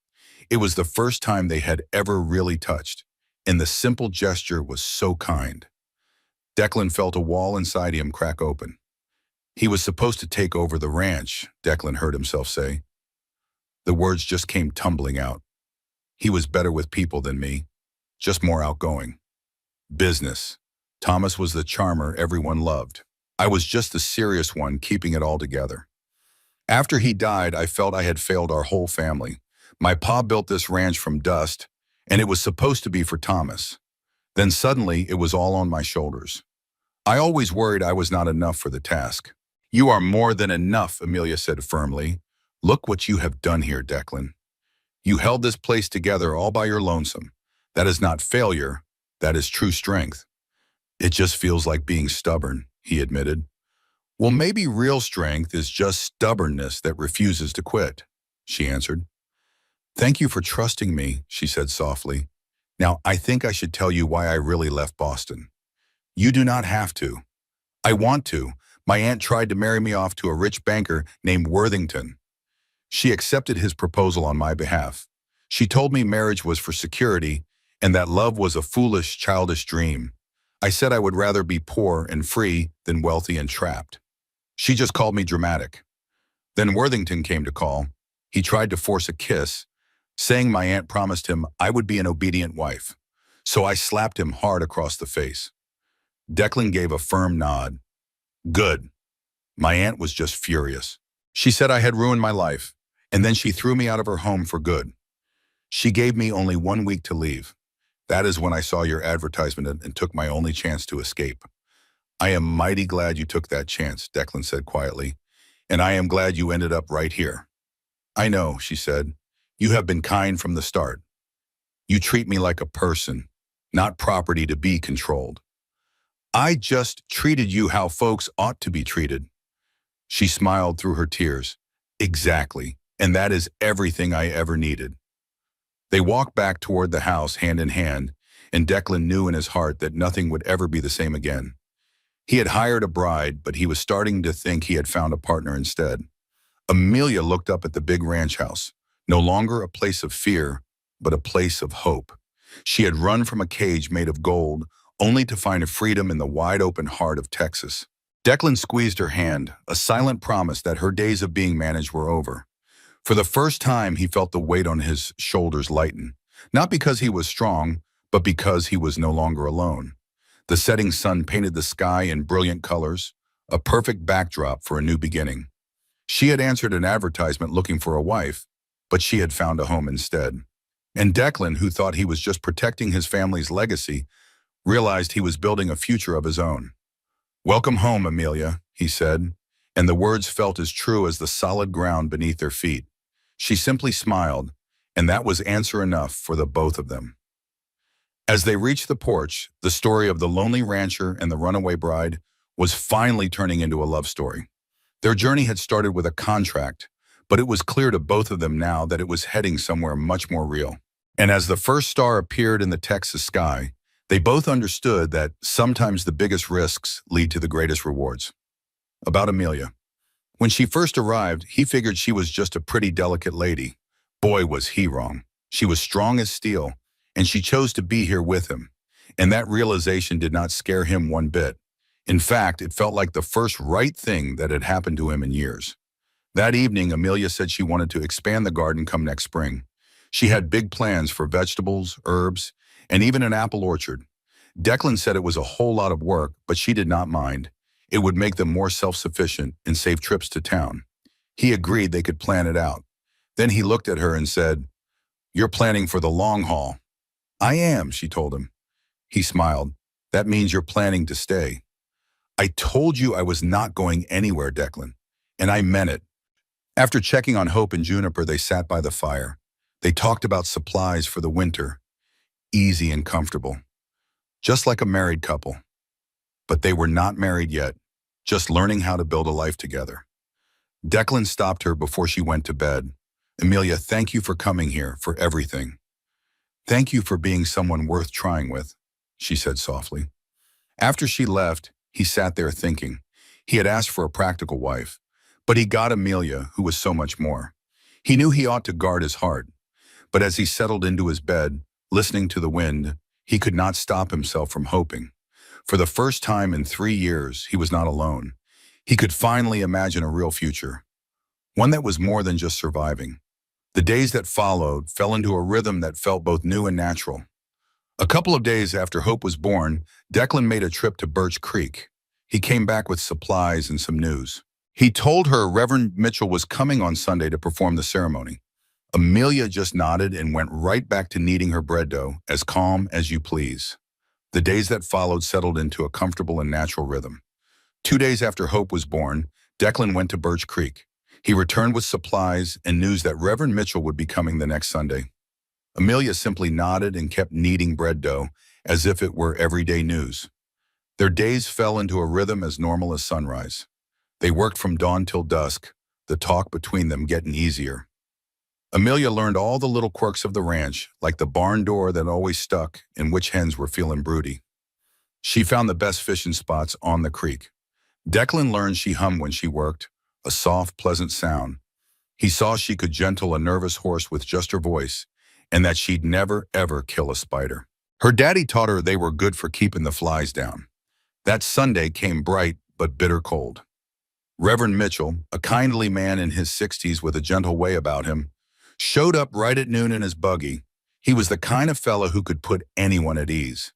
It was the first time they had ever really touched, and the simple gesture was so kind. Declan felt a wall inside him crack open. He was supposed to take over the ranch, Declan heard himself say. The words just came tumbling out. He was better with people than me, just more outgoing. Business. Thomas was the charmer everyone loved. I was just the serious one keeping it all together. After he died, I felt I had failed our whole family. My pa built this ranch from dust, and it was supposed to be for Thomas. Then suddenly, it was all on my shoulders. I always worried I was not enough for the task. You are more than enough, Amelia said firmly. Look what you have done here, Declan. You held this place together all by your lonesome. That is not failure, that is true strength. It just feels like being stubborn, he admitted. Well, maybe real strength is just stubbornness that refuses to quit, she answered. Thank you for trusting me, she said softly. Now, I think I should tell you why I really left Boston. You do not have to. I want to. My aunt tried to marry me off to a rich banker named Worthington. She accepted his proposal on my behalf. She told me marriage was for security and that love was a foolish, childish dream. I said I would rather be poor and free than wealthy and trapped. She just called me dramatic. Then Worthington came to call. He tried to force a kiss, saying my aunt promised him I would be an obedient wife. So I slapped him hard across the face. Declan gave a firm nod. Good. My aunt was just furious. She said I had ruined my life, and then she threw me out of her home for good. She gave me only 1 week to leave. That is when I saw your advertisement and took my only chance to escape. I am mighty glad you took that chance, Declan said quietly, and I am glad you ended up right here. I know, she said. You have been kind from the start. You treat me like a person, not property to be controlled. I just treated you how folks ought to be treated. She smiled through her tears. Exactly, and that is everything I ever needed. They walked back toward the house hand in hand, and Declan knew in his heart that nothing would ever be the same again. He had hired a bride, but he was starting to think he had found a partner instead. Amelia looked up at the big ranch house, no longer a place of fear, but a place of hope. She had run from a cage made of gold, only to find a freedom in the wide-open heart of Texas. Declan squeezed her hand, a silent promise that her days of being managed were over. For the first time, he felt the weight on his shoulders lighten, not because he was strong, but because he was no longer alone. The setting sun painted the sky in brilliant colors, a perfect backdrop for a new beginning. She had answered an advertisement looking for a wife, but she had found a home instead. And Declan, who thought he was just protecting his family's legacy, realized he was building a future of his own. Welcome home, Amelia, he said, and the words felt as true as the solid ground beneath their feet. She simply smiled, and that was answer enough for the both of them. As they reached the porch, the story of the lonely rancher and the runaway bride was finally turning into a love story. Their journey had started with a contract, but it was clear to both of them now that it was heading somewhere much more real. And as the first star appeared in the Texas sky, they both understood that sometimes the biggest risks lead to the greatest rewards. About Amelia. When she first arrived, he figured she was just a pretty delicate lady. Boy, was he wrong. She was strong as steel, and she chose to be here with him. And that realization did not scare him one bit. In fact, it felt like the first right thing that had happened to him in years. That evening, Amelia said she wanted to expand the garden come next spring. She had big plans for vegetables, herbs, and even an apple orchard. Declan said it was a whole lot of work, but she did not mind. It would make them more self-sufficient and save trips to town. He agreed they could plan it out. Then he looked at her and said, "You're planning for the long haul." "I am," she told him. He smiled. "That means you're planning to stay." "I told you I was not going anywhere, Declan, and I meant it." After checking on Hope and Juniper, they sat by the fire. They talked about supplies for the winter, easy and comfortable, just like a married couple. But they were not married yet, just learning how to build a life together. Declan stopped her before she went to bed. "Amelia, thank you for coming here, for everything. Thank you for being someone worth trying with," she said softly. After she left, he sat there thinking. He had asked for a practical wife, but he got Amelia, who was so much more. He knew he ought to guard his heart, but as he settled into his bed, listening to the wind, he could not stop himself from hoping. For the first time in 3 years, he was not alone. He could finally imagine a real future, one that was more than just surviving. The days that followed fell into a rhythm that felt both new and natural. A couple of days after Hope was born, Declan made a trip to Birch Creek. He came back with supplies and some news. He told her Reverend Mitchell was coming on Sunday to perform the ceremony. Amelia just nodded and went right back to kneading her bread dough, as calm as you please. The days that followed settled into a comfortable and natural rhythm. 2 days after Hope was born, Declan went to Birch Creek. He returned with supplies and news that Reverend Mitchell would be coming the next Sunday. Amelia simply nodded and kept kneading bread dough as if it were everyday news. Their days fell into a rhythm as normal as sunrise. They worked from dawn till dusk, the talk between them getting easier. Amelia learned all the little quirks of the ranch, like the barn door that always stuck and which hens were feeling broody. She found the best fishing spots on the creek. Declan learned she hummed when she worked, a soft, pleasant sound. He saw she could gentle a nervous horse with just her voice, and that she'd never, ever kill a spider. Her daddy taught her they were good for keeping the flies down. That Sunday came bright but bitter cold. Reverend Mitchell, a kindly man in his 60s with a gentle way about him, showed up right at noon in his buggy. He was the kind of fella who could put anyone at ease.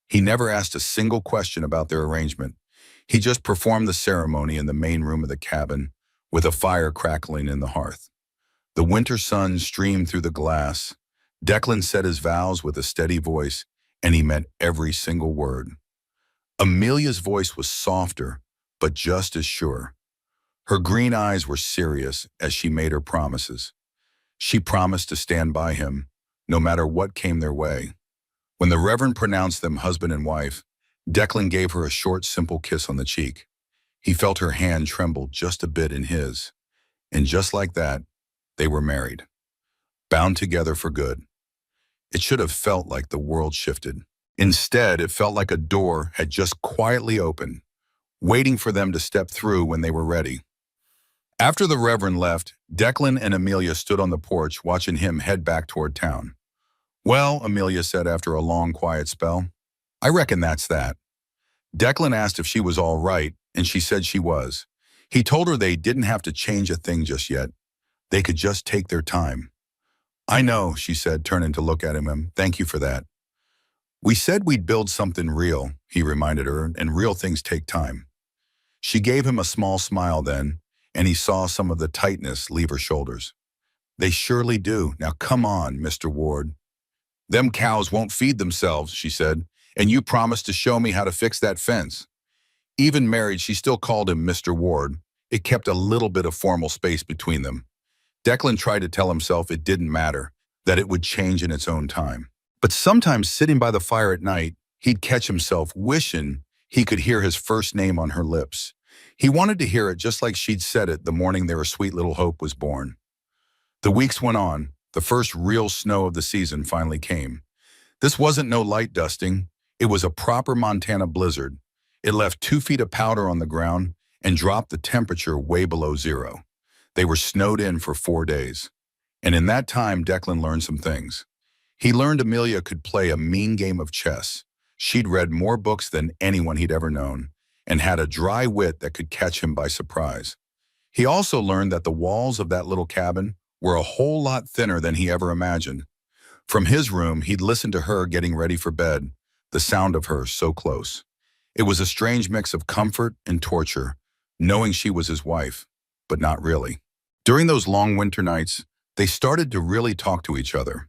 He never asked a single question about their arrangement. He just performed the ceremony in the main room of the cabin, with a fire crackling in the hearth. The winter sun streamed through the glass. Declan said his vows with a steady voice, and he meant every single word. Amelia's voice was softer, but just as sure. Her green eyes were serious as she made her promises. She promised to stand by him, no matter what came their way. When the Reverend pronounced them husband and wife, Declan gave her a short, simple kiss on the cheek. He felt her hand tremble just a bit in his. And just like that, they were married, bound together for good. It should have felt like the world shifted. Instead, it felt like a door had just quietly opened, waiting for them to step through when they were ready. After the Reverend left, Declan and Amelia stood on the porch watching him head back toward town. "Well," Amelia said after a long, quiet spell, "I reckon that's that." Declan asked if she was all right, and she said she was. He told her they didn't have to change a thing just yet. They could just take their time. "I know," she said, turning to look at him. "Thank you for that." "We said we'd build something real," he reminded her, "and real things take time." She gave him a small smile then, and he saw some of the tightness leave her shoulders. "They surely do. Now come on, Mr. Ward." "Them cows won't feed themselves," she said, "and you promised to show me how to fix that fence." Even married, she still called him Mr. Ward. It kept a little bit of formal space between them. Declan tried to tell himself it didn't matter, that it would change in its own time. But sometimes sitting by the fire at night, he'd catch himself wishing he could hear his first name on her lips. He wanted to hear it just like she'd said it the morning their sweet little Hope was born. The weeks went on. The first real snow of the season finally came. This wasn't no light dusting. It was a proper Montana blizzard. It left 2 feet of powder on the ground and dropped the temperature way below zero. They were snowed in for 4 days. And in that time, Declan learned some things. He learned Amelia could play a mean game of chess. She'd read more books than anyone he'd ever known, and had a dry wit that could catch him by surprise. He also learned that the walls of that little cabin were a whole lot thinner than he ever imagined. From his room, he'd listen to her getting ready for bed, the sound of her so close. It was a strange mix of comfort and torture, knowing she was his wife, but not really. During those long winter nights, they started to really talk to each other.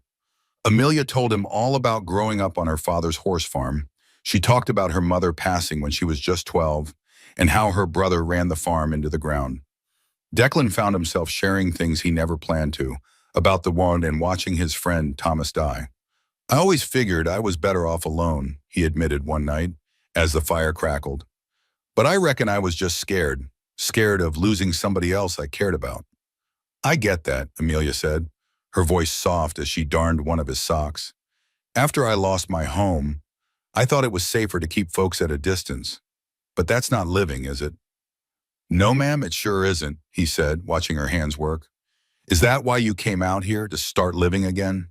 Amelia told him all about growing up on her father's horse farm. She talked about her mother passing when she was just 12, and how her brother ran the farm into the ground. Declan found himself sharing things he never planned to, about the one and watching his friend Thomas die. "I always figured I was better off alone," he admitted one night, as the fire crackled. "But I reckon I was just scared of losing somebody else I cared about." "I get that," Amelia said, her voice soft as she darned one of his socks. "After I lost my home, I thought it was safer to keep folks at a distance. But that's not living, is it?" "No, ma'am, it sure isn't," he said, watching her hands work. "Is that why you came out here, to start living again?"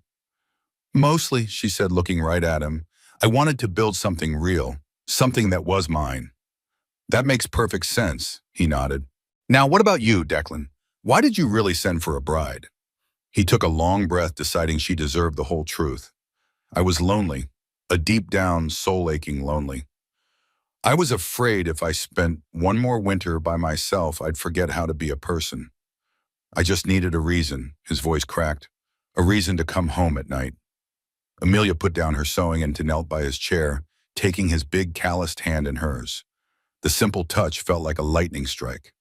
"Mostly," she said, looking right at him. "I wanted to build something real, something that was mine." "That makes perfect sense," he nodded. "Now, what about you, Declan? Why did you really send for a bride?" He took a long breath, deciding she deserved the whole truth. I was lonely, a deep down, soul-aching lonely. I was afraid if I spent one more winter by myself, I'd forget how to be a person. I just needed a reason, his voice cracked, a reason to come home at night. Amelia put down her sewing and knelt by his chair, taking his big calloused hand in hers. The simple touch felt like a lightning strike.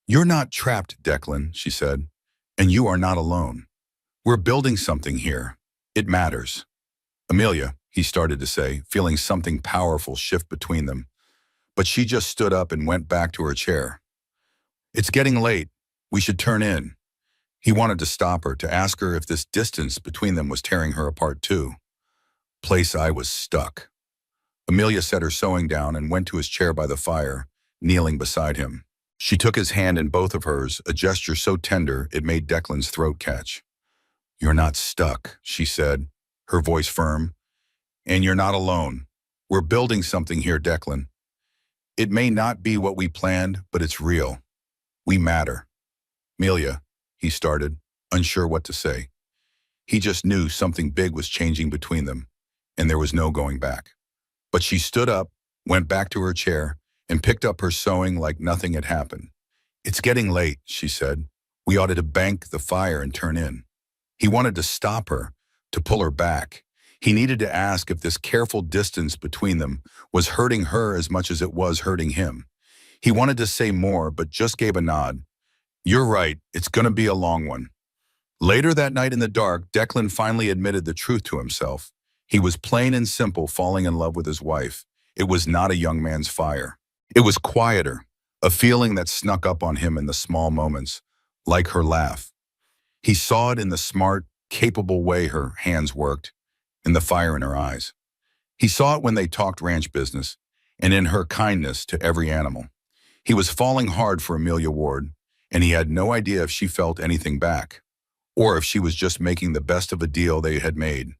You're not trapped, Declan, she said, and you are not alone. We're building something here. It matters. Amelia, he started to say, feeling something powerful shift between them. But she just stood up and went back to her chair. It's getting late. We should turn in. He wanted to stop her, to ask her if this distance between them was tearing her apart too. Place I was stuck. Amelia set her sewing down and went to his chair by the fire, kneeling beside him. She took his hand in both of hers, a gesture so tender it made Declan's throat catch. You're not stuck, she said, her voice firm. And you're not alone. We're building something here, Declan. It may not be what we planned, but it's real. We matter. Amelia, he started, unsure what to say. He just knew something big was changing between them, and there was no going back. But she stood up, went back to her chair, and picked up her sewing like nothing had happened. It's getting late, she said. We ought to bank the fire and turn in. He wanted to stop her, to pull her back. He needed to ask if this careful distance between them was hurting her as much as it was hurting him. He wanted to say more, but just gave a nod. You're right, it's going to be a long one. Later that night in the dark, Declan finally admitted the truth to himself. He was plain and simple falling in love with his wife. It was not a young man's fire. It was quieter, a feeling that snuck up on him in the small moments, like her laugh. He saw it in the smart, capable way her hands worked, in the fire in her eyes. He saw it when they talked ranch business, and in her kindness to every animal. He was falling hard for Amelia Ward, and he had no idea if she felt anything back, or if she was just making the best of a deal they had made.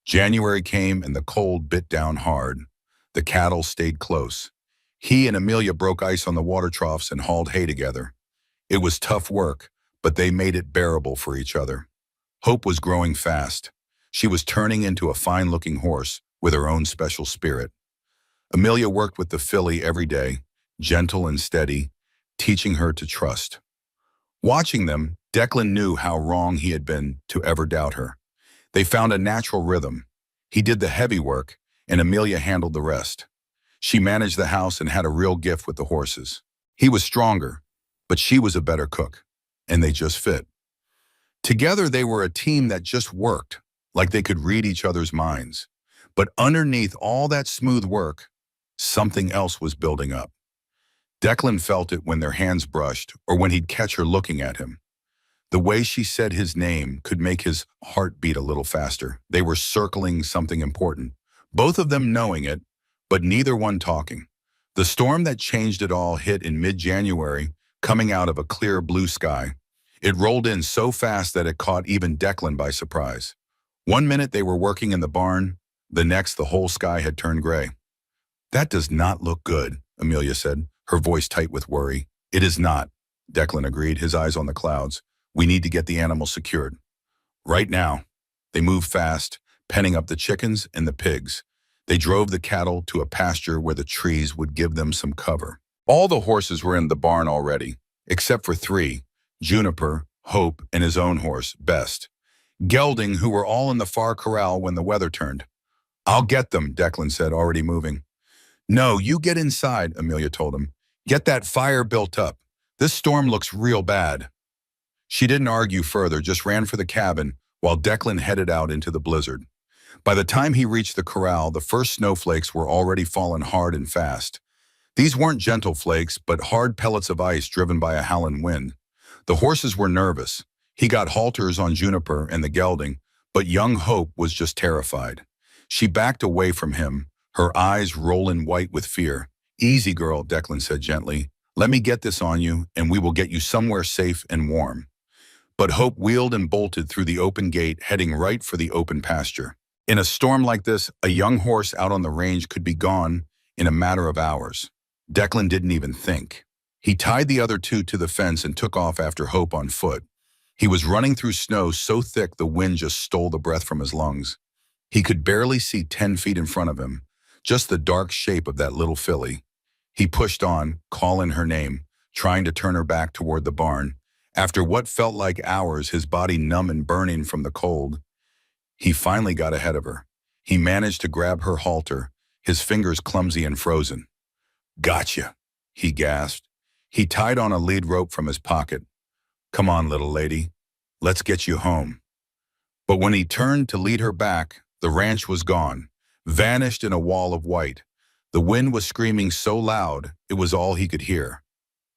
January came and the cold bit down hard. The cattle stayed close. He and Amelia broke ice on the water troughs and hauled hay together. It was tough work, but they made it bearable for each other. Hope was growing fast. She was turning into a fine-looking horse with her own special spirit. Amelia worked with the filly every day, gentle and steady, teaching her to trust. Watching them, Declan knew how wrong he had been to ever doubt her. They found a natural rhythm. He did the heavy work, and Amelia handled the rest. She managed the house and had a real gift with the horses. He was stronger, but she was a better cook, and they just fit. Together they were a team that just worked, like they could read each other's minds. But underneath all that smooth work, something else was building up. Declan felt it when their hands brushed or when he'd catch her looking at him. The way she said his name could make his heart beat a little faster. They were circling something important, both of them knowing it, but neither one talking. The storm that changed it all hit in mid-January, coming out of a clear blue sky. It rolled in so fast that it caught even Declan by surprise. One minute they were working in the barn, the next the whole sky had turned gray. That does not look good, Amelia said, her voice tight with worry. It is not, Declan agreed, his eyes on the clouds. We need to get the animals secured. Right now. They moved fast, penning up the chickens and the pigs. They drove the cattle to a pasture where the trees would give them some cover. All the horses were in the barn already, except for three, Juniper, Hope, and his own horse, Best. Gelding, who were all in the far corral when the weather turned. I'll get them, Declan said, already moving. No, you get inside, Amelia told him. Get that fire built up. This storm looks real bad. She didn't argue further, just ran for the cabin while Declan headed out into the blizzard. By the time he reached the corral, the first snowflakes were already falling hard and fast. These weren't gentle flakes, but hard pellets of ice driven by a howling wind. The horses were nervous. He got halters on Juniper and the gelding, but young Hope was just terrified. She backed away from him, her eyes rolling white with fear. Easy, girl, Declan said gently. Let me get this on you, and we will get you somewhere safe and warm. But Hope wheeled and bolted through the open gate, heading right for the open pasture. In a storm like this, a young horse out on the range could be gone in a matter of hours. Declan didn't even think. He tied the other two to the fence and took off after Hope on foot. He was running through snow so thick the wind just stole the breath from his lungs. He could barely see 10 feet in front of him, just the dark shape of that little filly. He pushed on, calling her name, trying to turn her back toward the barn. After what felt like hours, his body numb and burning from the cold, he finally got ahead of her. He managed to grab her halter, his fingers clumsy and frozen. "Gotcha," he gasped. He tied on a lead rope from his pocket. "Come on, little lady. Let's get you home." But when he turned to lead her back, the ranch was gone, vanished in a wall of white. The wind was screaming so loud, it was all he could hear.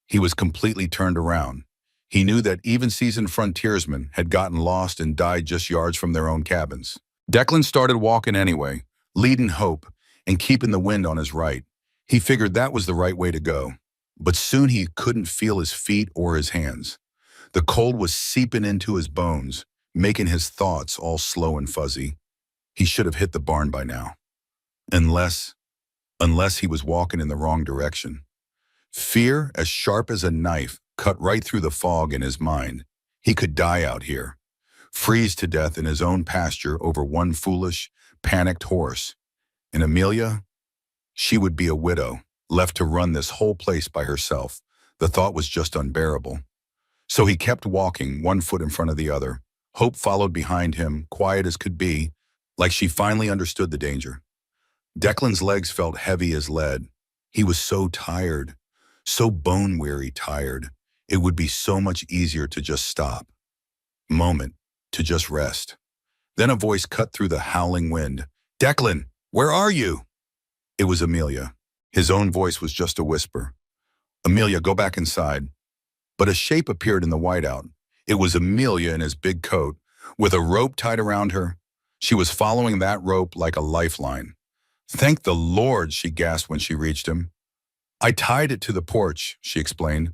He was completely turned around. He knew that even seasoned frontiersmen had gotten lost and died just yards from their own cabins. Declan started walking anyway, leading hope and keeping the wind on his right. He figured that was the right way to go. But soon he couldn't feel his feet or his hands. The cold was seeping into his bones, making his thoughts all slow and fuzzy. He should have hit the barn by now. Unless he was walking in the wrong direction. Fear, as sharp as a knife, cut right through the fog in his mind. He could die out here, freeze to death in his own pasture over one foolish, panicked horse. And Amelia, she would be a widow, left to run this whole place by herself. The thought was just unbearable. So he kept walking, one foot in front of the other. Hope followed behind him, quiet as could be, like she finally understood the danger. Declan's legs felt heavy as lead. He was so tired, so bone-weary tired. It would be so much easier to just stop. Moment, to just rest. Then a voice cut through the howling wind. "Declan, where are you?" It was Amelia. His own voice was just a whisper. "Amelia, go back inside." But a shape appeared in the whiteout. It was Amelia in his big coat, with a rope tied around her. She was following that rope like a lifeline. "Thank the Lord," she gasped when she reached him. "I tied it to the porch," she explained.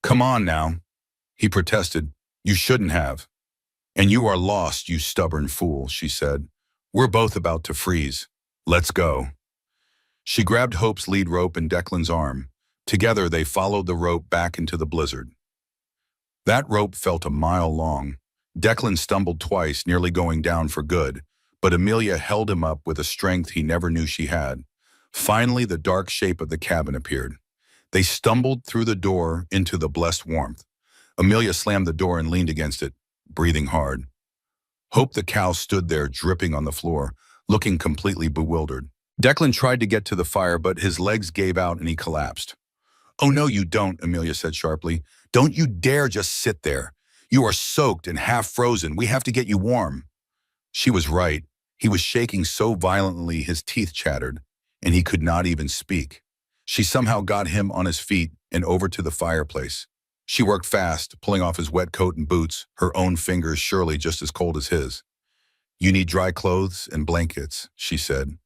"Come on now," he protested. "You shouldn't have." "And you are lost, you stubborn fool," she said. "We're both about to freeze. Let's go." She grabbed Hope's lead rope and Declan's arm. Together they followed the rope back into the blizzard. That rope felt a mile long. Declan stumbled twice, nearly going down for good, but Amelia held him up with a strength he never knew she had. Finally, the dark shape of the cabin appeared. They stumbled through the door into the blessed warmth. Amelia slammed the door and leaned against it, breathing hard. Hope the cow stood there, dripping on the floor, looking completely bewildered. Declan tried to get to the fire, but his legs gave out and he collapsed. "Oh, no, you don't," Amelia said sharply. "Don't you dare just sit there. You are soaked and half frozen. We have to get you warm." She was right. He was shaking so violently his teeth chattered, and he could not even speak. She somehow got him on his feet and over to the fireplace. She worked fast, pulling off his wet coat and boots, her own fingers surely just as cold as his. "You need dry clothes and blankets," she said.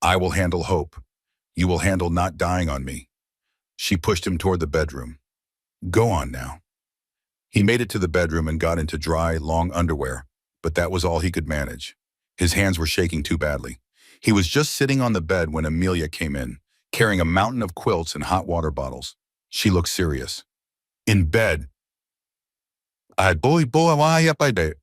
"I will handle Hope. You will handle not dying on me." She pushed him toward the bedroom. "Go on now." He made it to the bedroom and got into dry, long underwear, but that was all he could manage. His hands were shaking too badly. He was just sitting on the bed when Amelia came in, carrying a mountain of quilts and hot water bottles. She looked serious. "In bed." Why up I did.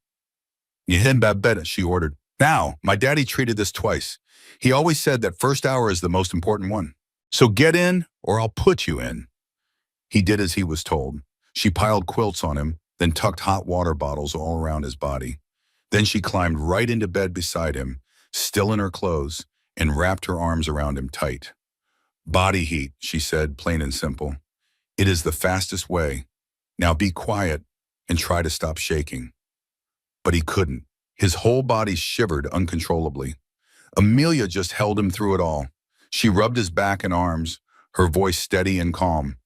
"You head back bed," she ordered. "Now, my daddy treated this twice. He always said that first hour is the most important one. So get in, or I'll put you in." He did as he was told. She piled quilts on him, then tucked hot water bottles all around his body. Then she climbed right into bed beside him, still in her clothes, and wrapped her arms around him tight. "Body heat," she said, plain and simple. "It is the fastest way. Now be quiet and try to stop shaking." But he couldn't. His whole body shivered uncontrollably. Amelia just held him through it all. She rubbed his back and arms, her voice steady and calm.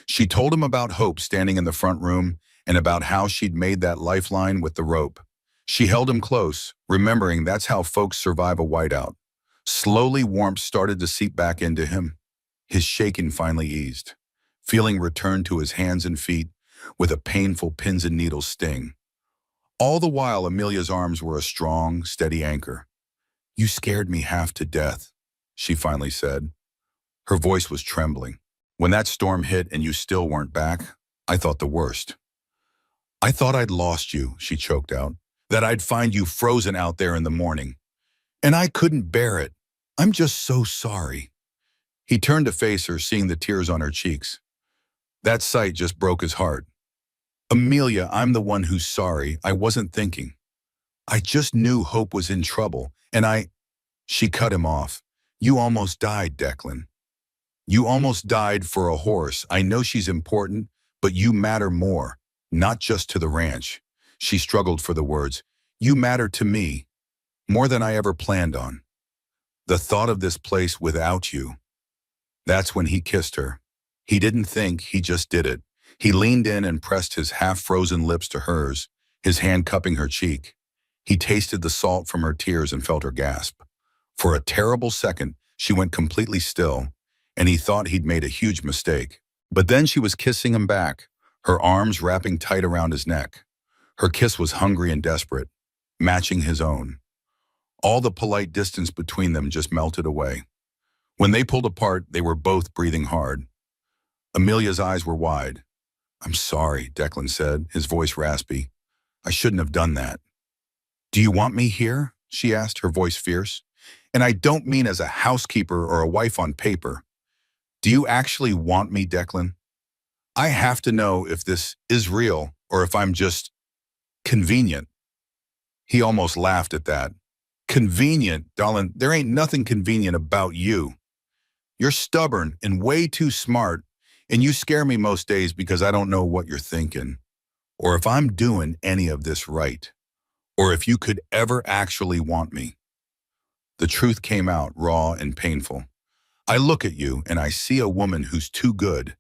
She told him about Hope standing in the front room and about how she'd made that lifeline with the rope. She held him close, remembering that's how folks survive a whiteout. Slowly, warmth started to seep back into him. His shaking finally eased. Feeling returned to his hands and feet with a painful pins and needles sting. All the while, Amelia's arms were a strong, steady anchor. "You scared me half to death," she finally said. Her voice was trembling. "When that storm hit and you still weren't back, I thought the worst." I thought I'd lost you, she choked out. That I'd find you frozen out there in the morning. And I couldn't bear it. I'm just so sorry. He turned to face her, seeing the tears on her cheeks. That sight just broke his heart. Amelia, I'm the one who's sorry. I wasn't thinking. I just knew Hope was in trouble, and She cut him off. You almost died, Declan. You almost died for a horse. I know she's important, but you matter more, not just to the ranch. She struggled for the words. You matter to me, more than I ever planned on. The thought of this place without you. That's when he kissed her. He didn't think, he just did it. He leaned in and pressed his half-frozen lips to hers, his hand cupping her cheek. He tasted the salt from her tears and felt her gasp. For a terrible second, she went completely still, and he thought he'd made a huge mistake. But then she was kissing him back, her arms wrapping tight around his neck. Her kiss was hungry and desperate, matching his own. All the polite distance between them just melted away. When they pulled apart, they were both breathing hard. Amelia's eyes were wide. I'm sorry, Declan said, his voice raspy. I shouldn't have done that. Do you want me here? She asked, her voice fierce. And I don't mean as a housekeeper or a wife on paper. Do you actually want me, Declan? I have to know if this is real or if I'm just convenient. He almost laughed at that. Convenient, darling, there ain't nothing convenient about you. You're stubborn and way too smart, and you scare me most days because I don't know what you're thinking, or if I'm doing any of this right, or if you could ever actually want me. The truth came out raw and painful. I look at you and I see a woman who's too good,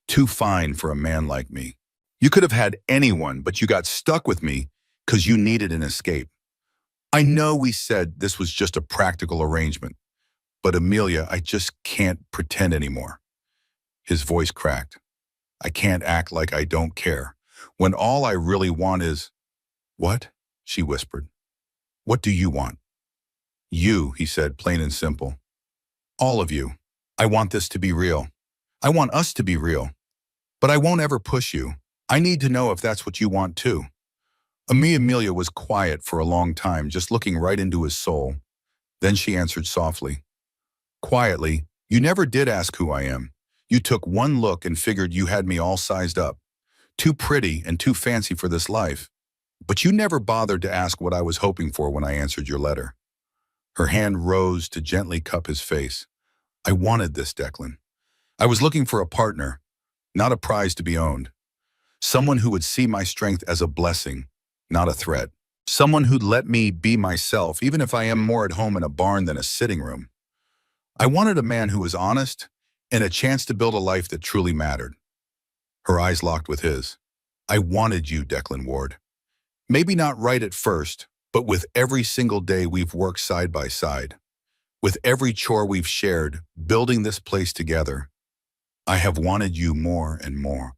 too fine for a man like me. You could have had anyone, but you got stuck with me because you needed an escape. I know we said this was just a practical arrangement, but Amelia, I just can't pretend anymore. His voice cracked. I can't act like I don't care, when all I really want is... What? She whispered. What do you want? You, he said, plain and simple. All of you. I want this to be real. I want us to be real. But I won't ever push you. I need to know if that's what you want too. Amelia was quiet for a long time, just looking right into his soul. Then she answered softly. Quietly, you never did ask who I am. You took one look and figured you had me all sized up. Too pretty and too fancy for this life. But you never bothered to ask what I was hoping for when I answered your letter. Her hand rose to gently cup his face. I wanted this, Declan. I was looking for a partner, not a prize to be owned. Someone who would see my strength as a blessing, not a threat. Someone who'd let me be myself, even if I am more at home in a barn than a sitting room. I wanted a man who was honest and a chance to build a life that truly mattered. Her eyes locked with his. I wanted you, Declan Ward. Maybe not right at first, but with every single day we've worked side by side, with every chore we've shared, building this place together, I have wanted you more and more.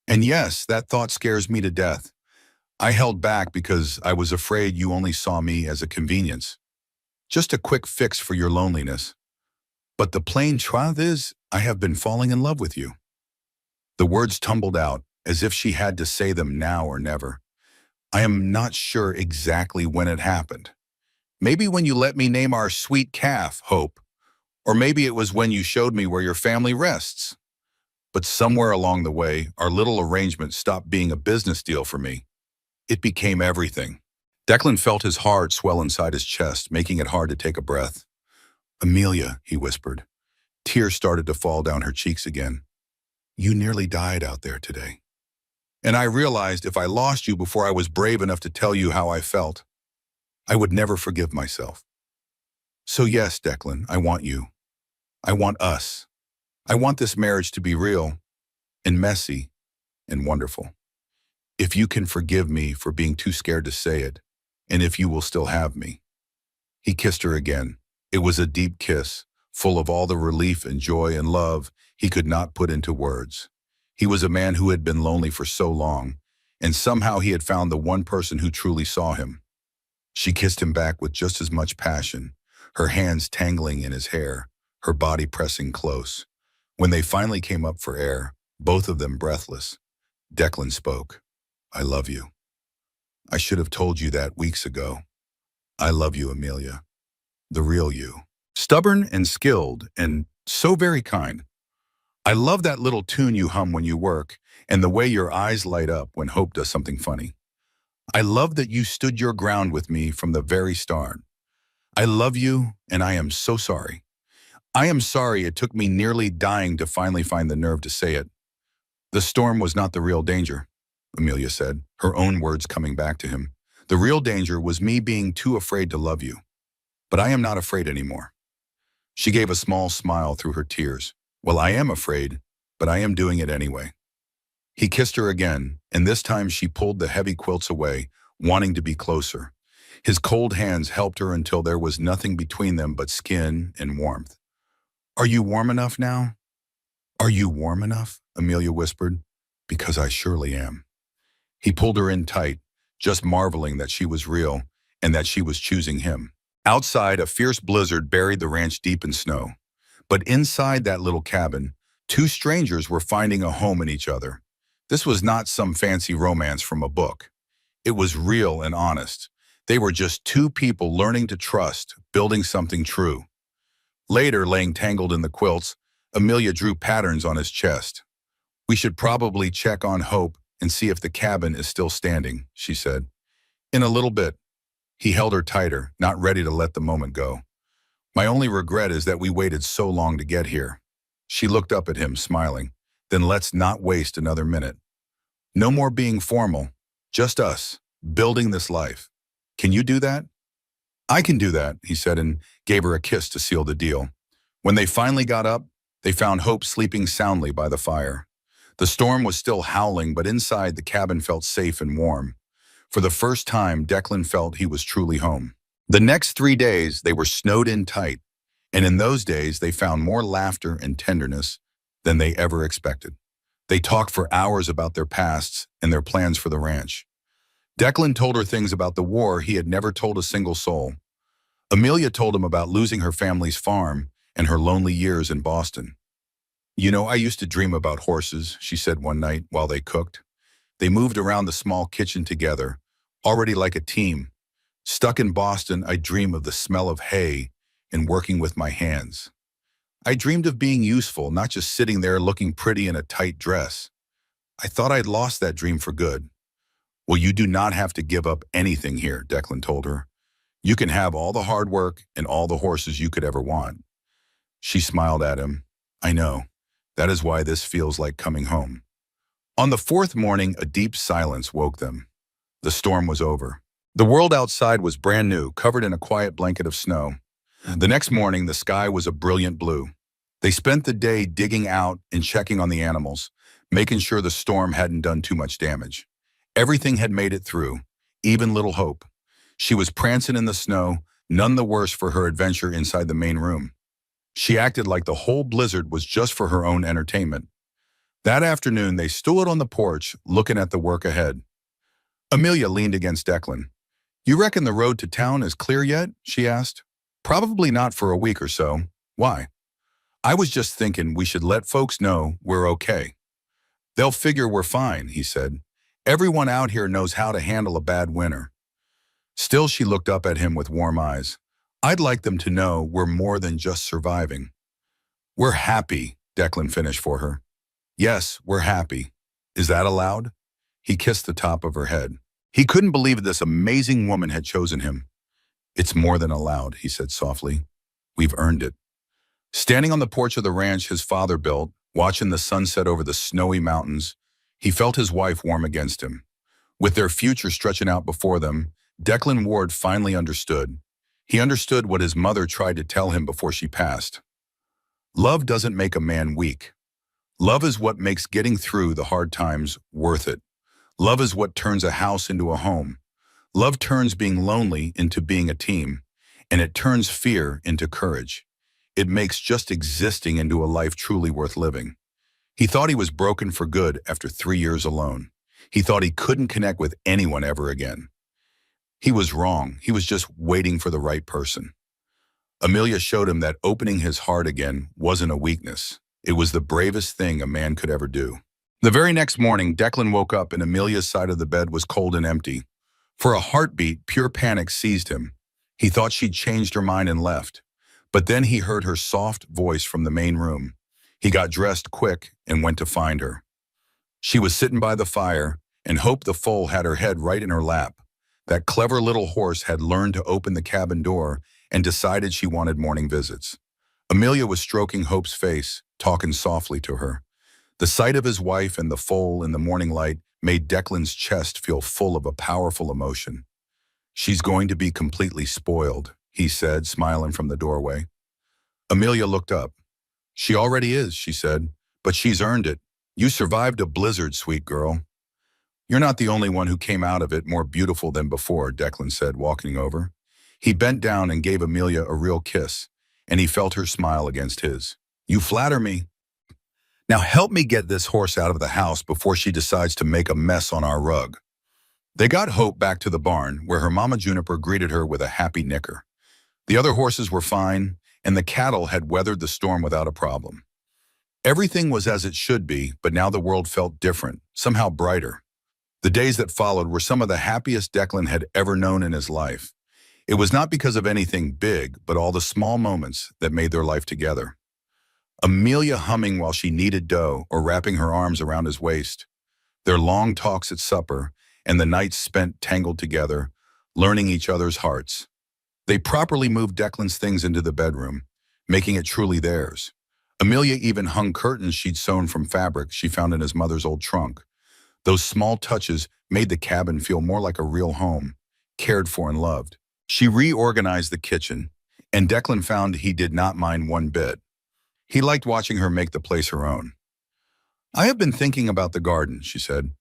And yes, that thought scares me to death. I held back because I was afraid you only saw me as a convenience, just a quick fix for your loneliness. But the plain truth is, I have been falling in love with you. The words tumbled out, as if she had to say them now or never. I am not sure exactly when it happened. Maybe when you let me name our sweet calf, Hope. Or maybe it was when you showed me where your family rests. But somewhere along the way, our little arrangement stopped being a business deal for me. It became everything. Declan felt his heart swell inside his chest, making it hard to take a breath. Amelia, he whispered. Tears started to fall down her cheeks again. You nearly died out there today. And I realized if I lost you before I was brave enough to tell you how I felt, I would never forgive myself. So yes, Declan, I want you. I want us. I want this marriage to be real and messy and wonderful. If you can forgive me for being too scared to say it, and if you will still have me. He kissed her again. It was a deep kiss, full of all the relief and joy and love he could not put into words. He was a man who had been lonely for so long, and somehow he had found the one person who truly saw him. She kissed him back with just as much passion, her hands tangling in his hair, her body pressing close. When they finally came up for air, both of them breathless, Declan spoke. I love you. I should have told you that weeks ago. I love you, Amelia. The real you. Stubborn and skilled and so very kind. I love that little tune you hum when you work and the way your eyes light up when Hope does something funny. I love that you stood your ground with me from the very start. I love you, and I am so sorry. I am sorry it took me nearly dying to finally find the nerve to say it. The storm was not the real danger, Amelia said, her own words coming back to him. The real danger was me being too afraid to love you. But I am not afraid anymore. She gave a small smile through her tears. Well, I am afraid, but I am doing it anyway. He kissed her again, and this time she pulled the heavy quilts away, wanting to be closer. His cold hands helped her until there was nothing between them but skin and warmth. Are you warm enough now? Are you warm enough? Amelia whispered. Because I surely am. He pulled her in tight, just marveling that she was real and that she was choosing him. Outside, a fierce blizzard buried the ranch deep in snow. But inside that little cabin, two strangers were finding a home in each other. This was not some fancy romance from a book. It was real and honest. They were just two people learning to trust, building something true. Later, laying tangled in the quilts, Amelia drew patterns on his chest. We should probably check on Hope and see if the cabin is still standing, she said. In a little bit. He held her tighter, not ready to let the moment go. My only regret is that we waited so long to get here. She looked up at him, smiling. Then let's not waste another minute. No more being formal, just us, building this life. Can you do that? I can do that, he said, and gave her a kiss to seal the deal. When they finally got up, they found Hope sleeping soundly by the fire. The storm was still howling, but inside the cabin felt safe and warm. For the first time, Declan felt he was truly home. The next 3 days, they were snowed in tight, and in those days, they found more laughter and tenderness than they ever expected. They talked for hours about their pasts and their plans for the ranch. Declan told her things about the war he had never told a single soul. Amelia told him about losing her family's farm and her lonely years in Boston. You know, I used to dream about horses, she said one night while they cooked. They moved around the small kitchen together, already like a team. Stuck in Boston, I dream of the smell of hay and working with my hands. I dreamed of being useful, not just sitting there looking pretty in a tight dress. I thought I'd lost that dream for good. Well, you do not have to give up anything here, Declan told her. You can have all the hard work and all the horses you could ever want. She smiled at him. I know. That is why this feels like coming home. On the fourth morning, a deep silence woke them. The storm was over. The world outside was brand new, covered in a quiet blanket of snow. The next morning, the sky was a brilliant blue. They spent the day digging out and checking on the animals, making sure the storm hadn't done too much damage. Everything had made it through, even little Hope. She was prancing in the snow, none the worse for her adventure inside the main room. She acted like the whole blizzard was just for her own entertainment. That afternoon, they stood on the porch, looking at the work ahead. Amelia leaned against Declan. You reckon the road to town is clear yet? She asked. Probably not for a week or so. Why? I was just thinking we should let folks know we're okay. They'll figure we're fine, he said. Everyone out here knows how to handle a bad winter. Still, she looked up at him with warm eyes. I'd like them to know we're more than just surviving. We're happy, Declan finished for her. Yes, we're happy. Is that allowed? He kissed the top of her head. He couldn't believe this amazing woman had chosen him. It's more than allowed, he said softly. We've earned it. Standing on the porch of the ranch his father built, watching the sunset over the snowy mountains, he felt his wife warm against him. With their future stretching out before them, Declan Ward finally understood. He understood what his mother tried to tell him before she passed. Love doesn't make a man weak. Love is what makes getting through the hard times worth it. Love is what turns a house into a home. Love turns being lonely into being a team, and it turns fear into courage. It makes just existing into a life truly worth living. He thought he was broken for good after 3 years alone. He thought he couldn't connect with anyone ever again. He was wrong. He was just waiting for the right person. Amelia showed him that opening his heart again wasn't a weakness. It was the bravest thing a man could ever do. The very next morning, Declan woke up and Amelia's side of the bed was cold and empty. For a heartbeat, pure panic seized him. He thought she'd changed her mind and left. But then he heard her soft voice from the main room. He got dressed quick and went to find her. She was sitting by the fire, and Hope the foal had her head right in her lap. That clever little horse had learned to open the cabin door and decided she wanted morning visits. Amelia was stroking Hope's face, talking softly to her. The sight of his wife and the foal in the morning light made Declan's chest feel full of a powerful emotion. "She's going to be completely spoiled," he said, smiling from the doorway. Amelia looked up. "She already is," she said, "but she's earned it. You survived a blizzard, sweet girl." "You're not the only one who came out of it more beautiful than before," Declan said, walking over. He bent down and gave Amelia a real kiss, and he felt her smile against his. "You flatter me. Now help me get this horse out of the house before she decides to make a mess on our rug." They got Hope back to the barn, where her mama Juniper greeted her with a happy nicker. The other horses were fine, and the cattle had weathered the storm without a problem. Everything was as it should be, but now the world felt different, somehow brighter. The days that followed were some of the happiest Declan had ever known in his life. It was not because of anything big, but all the small moments that made their life together. Amelia humming while she kneaded dough or wrapping her arms around his waist. Their long talks at supper and the nights spent tangled together, learning each other's hearts. They properly moved Declan's things into the bedroom, making it truly theirs. Amelia even hung curtains she'd sewn from fabric she found in his mother's old trunk. Those small touches made the cabin feel more like a real home, cared for and loved. She reorganized the kitchen, and Declan found he did not mind one bit. He liked watching her make the place her own. "I have been thinking about the garden," she said.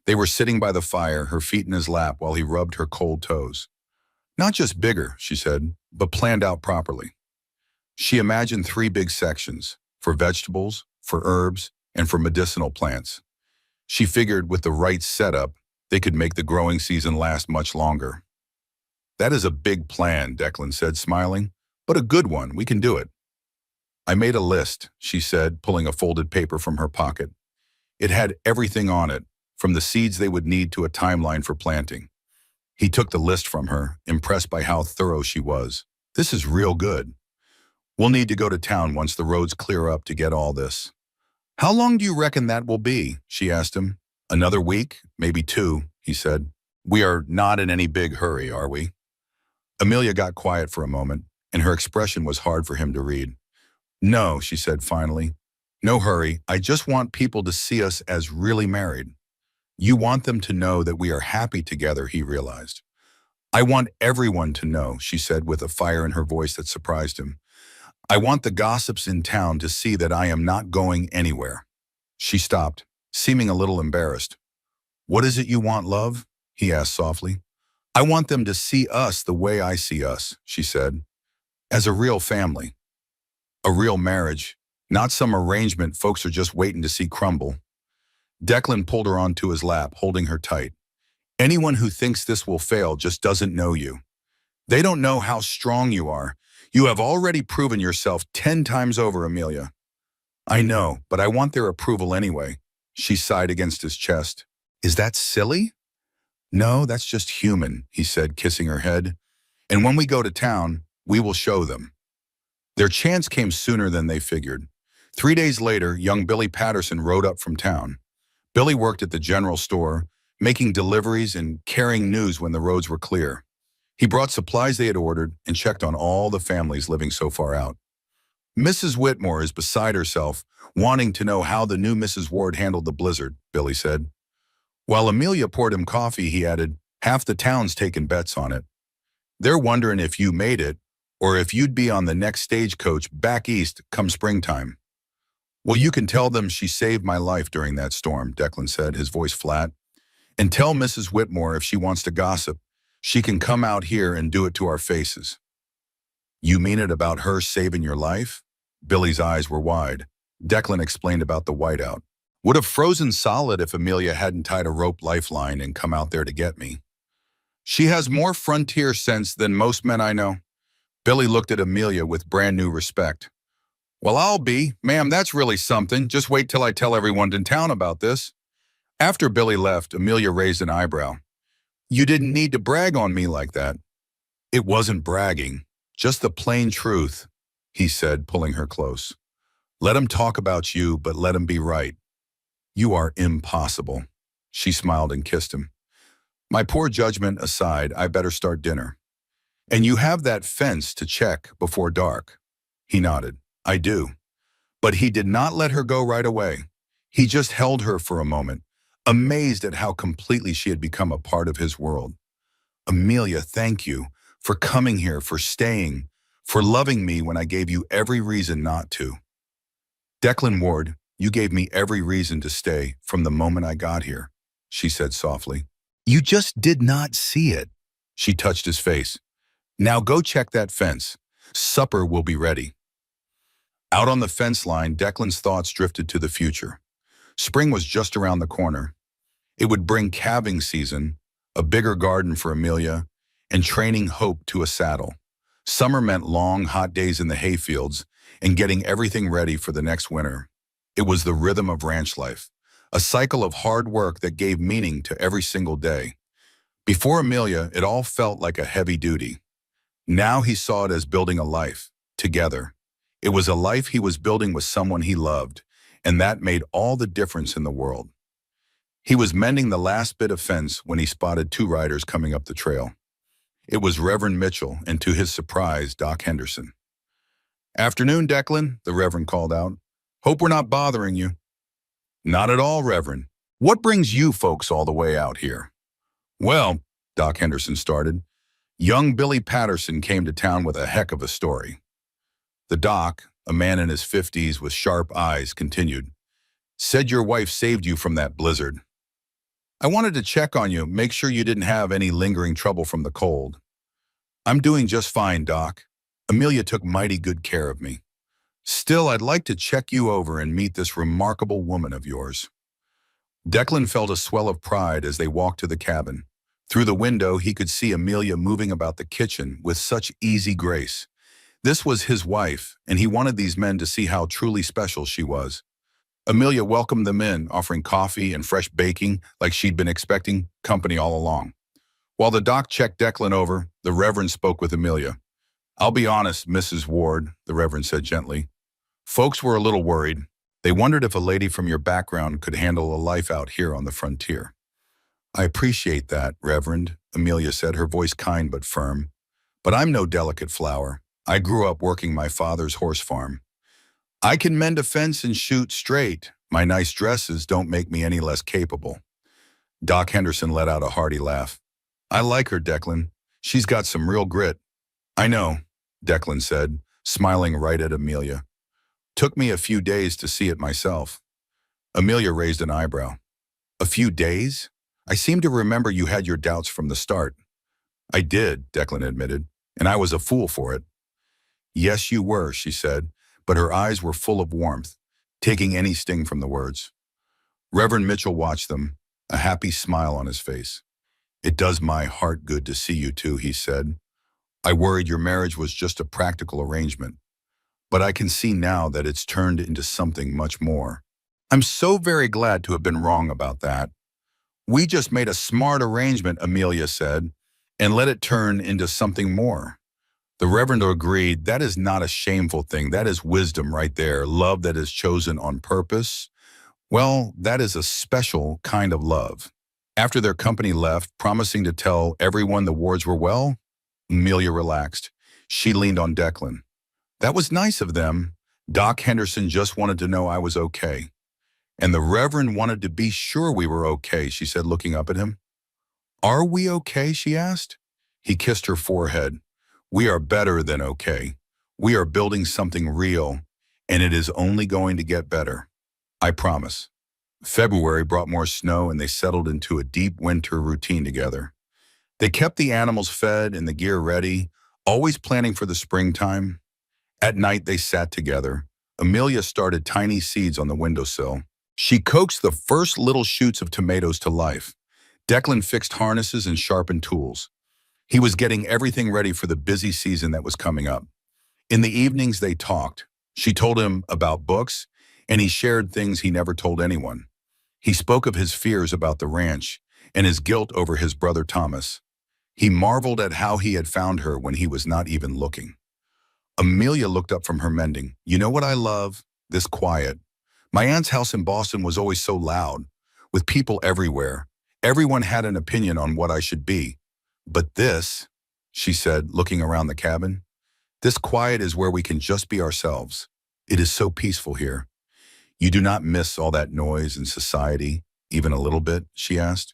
They were sitting by the fire, her feet in his lap while he rubbed her cold toes. "Not just bigger," she said, "but planned out properly." She imagined 3 big sections, for vegetables, for herbs, and for medicinal plants. She figured with the right setup, they could make the growing season last much longer. "That is a big plan," Declan said, smiling, "but a good one. We can do it." "I made a list," she said, pulling a folded paper from her pocket. It had everything on it, from the seeds they would need to a timeline for planting. He took the list from her, impressed by how thorough she was. "This is real good. We'll need to go to town once the roads clear up to get all this." "How long do you reckon that will be?" she asked him. "Another week, maybe 2, he said. "We are not in any big hurry, are we?" Amelia got quiet for a moment, and her expression was hard for him to read. "No," she said finally. "No hurry. I just want people to see us as really married." "You want them to know that we are happy together," he realized. "I want everyone to know," she said with a fire in her voice that surprised him. "I want the gossips in town to see that I am not going anywhere." She stopped, seeming a little embarrassed. "What is it you want, love?" he asked softly. "I want them to see us the way I see us," she said. "As a real family. A real marriage, not some arrangement folks are just waiting to see crumble." Declan pulled her onto his lap, holding her tight. "Anyone who thinks this will fail just doesn't know you. They don't know how strong you are. You have already proven yourself 10 times over, Amelia." "I know, but I want their approval anyway." She sighed against his chest. "Is that silly?" "No, that's just human," he said, kissing her head. "And when we go to town, we will show them." Their chance came sooner than they figured. 3 days later, young Billy Patterson rode up from town. Billy worked at the general store, making deliveries and carrying news when the roads were clear. He brought supplies they had ordered and checked on all the families living so far out. "Mrs. Whitmore is beside herself, wanting to know how the new Mrs. Ward handled the blizzard," Billy said. While Amelia poured him coffee, he added, "Half the town's taking bets on it. They're wondering if you made it, or if you'd be on the next stagecoach back east come springtime." "Well, you can tell them she saved my life during that storm," Declan said, his voice flat. "And tell Mrs. Whitmore if she wants to gossip, she can come out here and do it to our faces." "You mean it about her saving your life?" Billy's eyes were wide. Declan explained about the whiteout. "Would have frozen solid if Amelia hadn't tied a rope lifeline and come out there to get me. She has more frontier sense than most men I know." Billy looked at Amelia with brand new respect. "Well, I'll be. Ma'am, that's really something. Just wait till I tell everyone in town about this." After Billy left, Amelia raised an eyebrow. You didn't need to brag on me like that. It wasn't bragging, just the plain truth, he said, pulling her close. Let him talk about you, but let him be right. You are impossible. She smiled and kissed him. My poor judgment aside, I better start dinner. And you have that fence to check before dark. He nodded. I do. But he did not let her go right away. He just held her for a moment, amazed at how completely she had become a part of his world. Amelia, thank you for coming here, for staying, for loving me when I gave you every reason not to. Declan Ward, you gave me every reason to stay from the moment I got here, she said softly. You just did not see it. She touched his face. Now go check that fence. Supper will be ready. Out on the fence line, Declan's thoughts drifted to the future. Spring was just around the corner. It would bring calving season, a bigger garden for Amelia, and training Hope to a saddle. Summer meant long, hot days in the hayfields and getting everything ready for the next winter. It was the rhythm of ranch life, a cycle of hard work that gave meaning to every single day. Before Amelia, it all felt like a heavy duty. Now he saw it as building a life, together. It was a life he was building with someone he loved, and that made all the difference in the world. He was mending the last bit of fence when he spotted two riders coming up the trail. It was Reverend Mitchell and, to his surprise, Doc Henderson. Afternoon, Declan, the Reverend called out. Hope we're not bothering you. Not at all, Reverend. What brings you folks all the way out here? Well, Doc Henderson started, young Billy Patterson came to town with a heck of a story. The doc, a man in his 50s with sharp eyes, continued. Said your wife saved you from that blizzard. I wanted to check on you, make sure you didn't have any lingering trouble from the cold. I'm doing just fine, Doc. Amelia took mighty good care of me. Still, I'd like to check you over and meet this remarkable woman of yours. Declan felt a swell of pride as they walked to the cabin. Through the window, he could see Amelia moving about the kitchen with such easy grace. This was his wife, and he wanted these men to see how truly special she was. Amelia welcomed them in, offering coffee and fresh baking like she'd been expecting company all along. While the doc checked Declan over, the Reverend spoke with Amelia. I'll be honest, Mrs. Ward, the Reverend said gently. Folks were a little worried. They wondered if a lady from your background could handle a life out here on the frontier. I appreciate that, Reverend, Amelia said, her voice kind but firm. But I'm no delicate flower. I grew up working my father's horse farm. I can mend a fence and shoot straight. My nice dresses don't make me any less capable. Doc Henderson let out a hearty laugh. I like her, Declan. She's got some real grit. I know, Declan said, smiling right at Amelia. Took me a few days to see it myself. Amelia raised an eyebrow. A few days? I seem to remember you had your doubts from the start. I did, Declan admitted, and I was a fool for it. Yes, you were, she said, but her eyes were full of warmth, taking any sting from the words. Reverend Mitchell watched them, a happy smile on his face. It does my heart good to see you two, he said. I worried your marriage was just a practical arrangement, but I can see now that it's turned into something much more. I'm so very glad to have been wrong about that. We just made a smart arrangement, Amelia said, and let it turn into something more. The Reverend agreed, that is not a shameful thing. That is wisdom right there. Love that is chosen on purpose. Well, that is a special kind of love. After their company left, promising to tell everyone the Wards were well, Amelia relaxed. She leaned on Declan. That was nice of them. Doc Henderson just wanted to know I was okay. And the Reverend wanted to be sure we were okay, she said, looking up at him. Are we okay, she asked. He kissed her forehead. We are better than okay. We are building something real, and it is only going to get better. I promise. February brought more snow, and they settled into a deep winter routine together. They kept the animals fed and the gear ready, always planning for the springtime. At night, they sat together. Amelia started tiny seeds on the windowsill. She coaxed the first little shoots of tomatoes to life. Declan fixed harnesses and sharpened tools. He was getting everything ready for the busy season that was coming up. In the evenings, they talked. She told him about books, and he shared things he never told anyone. He spoke of his fears about the ranch and his guilt over his brother Thomas. He marveled at how he had found her when he was not even looking. Amelia looked up from her mending. You know what I love? This quiet. My aunt's house in Boston was always so loud, with people everywhere. Everyone had an opinion on what I should be. But this, she said, looking around the cabin, this quiet is where we can just be ourselves. It is so peaceful here. You do not miss all that noise in society, even a little bit, she asked.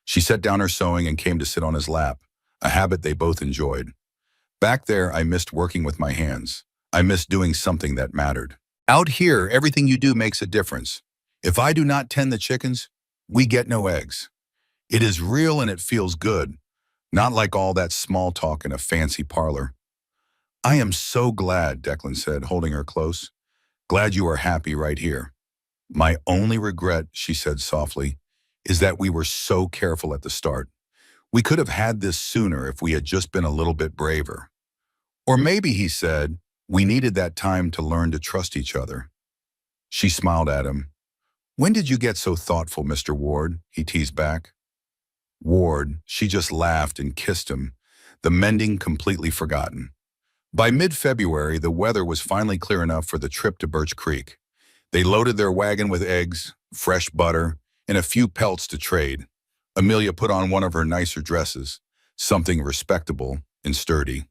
She set down her sewing and came to sit on his lap, a habit they both enjoyed. Back there, I missed working with my hands. I missed doing something that mattered. Out here, everything you do makes a difference. If I do not tend the chickens, we get no eggs. It is real and it feels good, not like all that small talk in a fancy parlor. I am so glad, Declan said, holding her close. Glad you are happy right here. My only regret, she said softly, is that we were so careful at the start. We could have had this sooner if we had just been a little bit braver. Or maybe, he said, we needed that time to learn to trust each other. She smiled at him. When did you get so thoughtful, Mr. Ward? He teased back. Ward, she just laughed and kissed him, the mending completely forgotten. By mid-February, the weather was finally clear enough for the trip to Birch Creek. They loaded their wagon with eggs, fresh butter, and a few pelts to trade. Amelia put on one of her nicer dresses, something respectable and sturdy.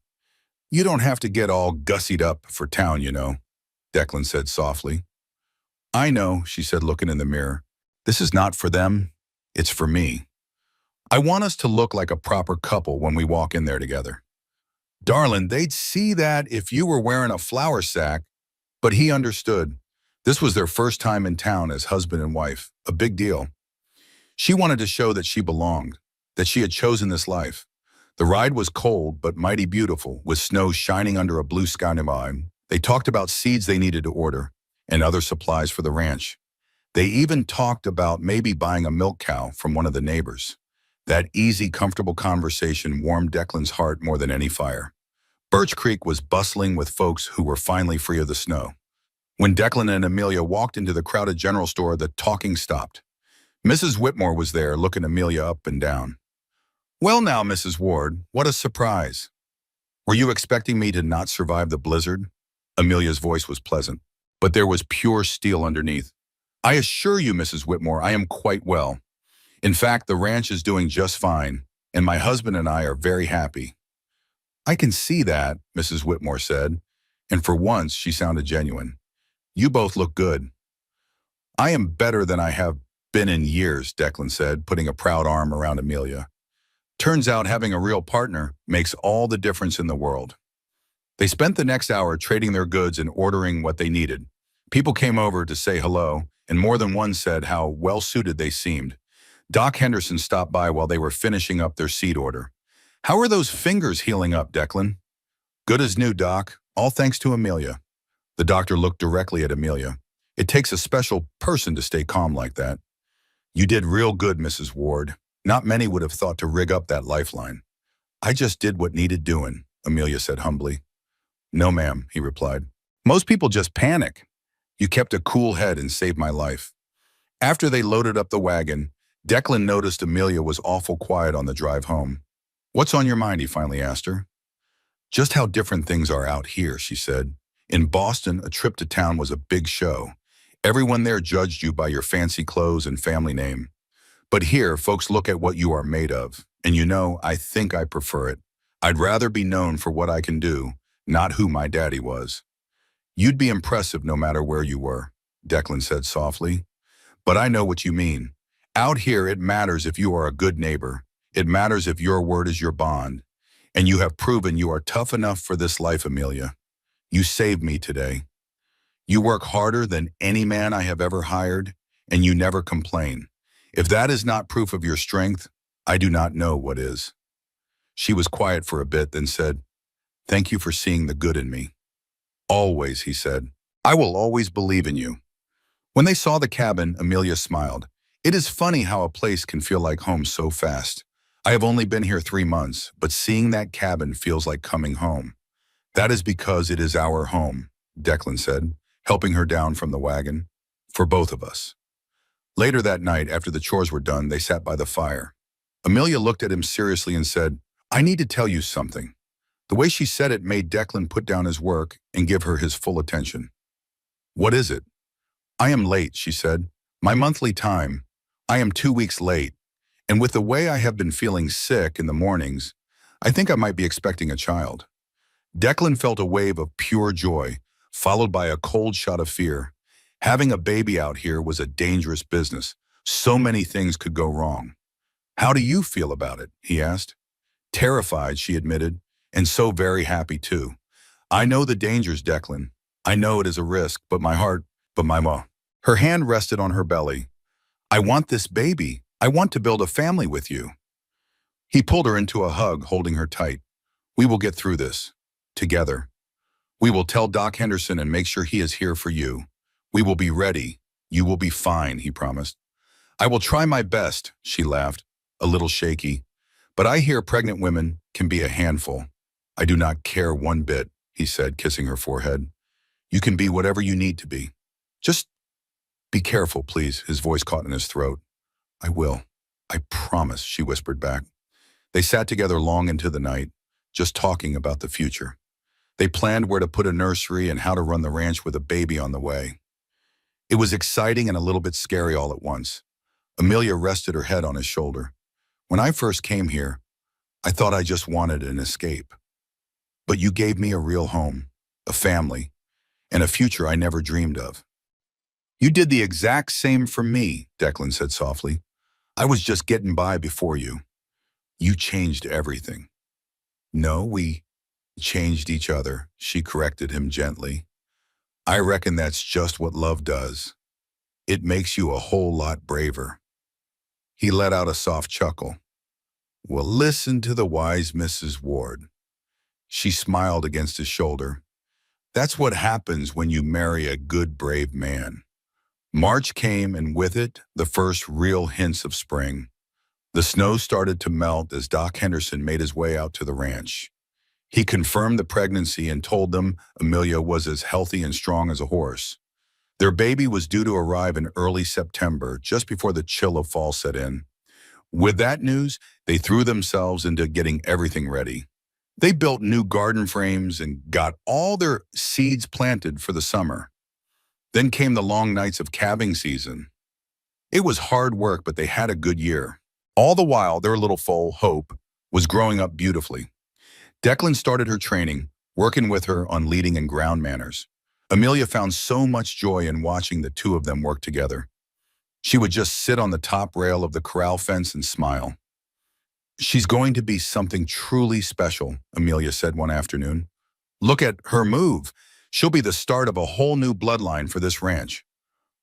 You don't have to get all gussied up for town, you know, Declan said softly. I know, she said, looking in the mirror. This is not for them, it's for me. I want us to look like a proper couple when we walk in there together. Darling, they'd see that if you were wearing a flour sack, but he understood. This was their first time in town as husband and wife, a big deal. She wanted to show that she belonged, that she had chosen this life. The ride was cold but mighty beautiful, with snow shining under a blue sky nearby. They talked about seeds they needed to order and other supplies for the ranch. They even talked about maybe buying a milk cow from one of the neighbors. That easy, comfortable conversation warmed Declan's heart more than any fire. Birch Creek was bustling with folks who were finally free of the snow. When Declan and Amelia walked into the crowded general store, the talking stopped. Mrs. Whitmore was there, looking Amelia up and down. Well now, Mrs. Ward, what a surprise. Were you expecting me to not survive the blizzard? Amelia's voice was pleasant, but there was pure steel underneath. I assure you, Mrs. Whitmore, I am quite well. In fact, the ranch is doing just fine, and my husband and I are very happy. I can see that, Mrs. Whitmore said, and for once she sounded genuine. You both look good. I am better than I have been in years, Declan said, putting a proud arm around Amelia. Turns out having a real partner makes all the difference in the world. They spent the next hour trading their goods and ordering what they needed. People came over to say hello, and more than one said how well-suited they seemed. Doc Henderson stopped by while they were finishing up their seed order. How are those fingers healing up, Declan? Good as new, Doc. All thanks to Amelia. The doctor looked directly at Amelia. It takes a special person to stay calm like that. You did real good, Mrs. Ward. Not many would have thought to rig up that lifeline. I just did what needed doing, Amelia said humbly. No, ma'am, he replied. Most people just panic. You kept a cool head and saved my life. After they loaded up the wagon, Declan noticed Amelia was awful quiet on the drive home. What's on your mind, he finally asked her. Just how different things are out here, she said. In Boston, a trip to town was a big show. Everyone there judged you by your fancy clothes and family name. But here, folks look at what you are made of. And you know, I think I prefer it. I'd rather be known for what I can do, not who my daddy was. You'd be impressive no matter where you were, Declan said softly. But I know what you mean. Out here, it matters if you are a good neighbor. It matters if your word is your bond. And you have proven you are tough enough for this life, Amelia. You saved me today. You work harder than any man I have ever hired, and you never complain. If that is not proof of your strength, I do not know what is. She was quiet for a bit, then said, Thank you for seeing the good in me. Always, he said. I will always believe in you. When they saw the cabin, Amelia smiled. It is funny how a place can feel like home so fast. I have only been here 3 months, but seeing that cabin feels like coming home. That is because it is our home, Declan said, helping her down from the wagon. For both of us. Later that night, after the chores were done, they sat by the fire. Amelia looked at him seriously and said, I need to tell you something. The way she said it made Declan put down his work and give her his full attention. What is it? I am late, she said. My monthly time. I am 2 weeks late. And with the way I have been feeling sick in the mornings, I think I might be expecting a child. Declan felt a wave of pure joy, followed by a cold shot of fear. Having a baby out here was a dangerous business. So many things could go wrong. How do you feel about it? He asked. Terrified, she admitted, and so very happy too. I know the dangers, Declan. I know it is a risk, but my ma. Her hand rested on her belly. I want this baby. I want to build a family with you. He pulled her into a hug, holding her tight. We will get through this. Together. We will tell Doc Henderson and make sure he is here for you. We will be ready. You will be fine, he promised. I will try my best, she laughed, a little shaky. But I hear pregnant women can be a handful. I do not care one bit, he said, kissing her forehead. You can be whatever you need to be. Just be careful, please, his voice caught in his throat. I will. I promise, she whispered back. They sat together long into the night, just talking about the future. They planned where to put a nursery and how to run the ranch with a baby on the way. It was exciting and a little bit scary all at once. Amelia rested her head on his shoulder. When I first came here, I thought I just wanted an escape. But you gave me a real home, a family, and a future I never dreamed of. You did the exact same for me, Declan said softly. I was just getting by before you. You changed everything. No, we changed each other, she corrected him gently. I reckon that's just what love does. It makes you a whole lot braver. He let out a soft chuckle. Well, listen to the wise Mrs. Ward. She smiled against his shoulder. That's what happens when you marry a good, brave man. March came, and with it, the first real hints of spring. The snow started to melt as Doc Henderson made his way out to the ranch. He confirmed the pregnancy and told them Amelia was as healthy and strong as a horse. Their baby was due to arrive in early September, just before the chill of fall set in. With that news, they threw themselves into getting everything ready. They built new garden frames and got all their seeds planted for the summer. Then came the long nights of calving season. It was hard work, but they had a good year. All the while, their little foal, Hope, was growing up beautifully. Declan started her training, working with her on leading and ground manners. Amelia found so much joy in watching the two of them work together. She would just sit on the top rail of the corral fence and smile. She's going to be something truly special, Amelia said one afternoon. Look at her move. She'll be the start of a whole new bloodline for this ranch.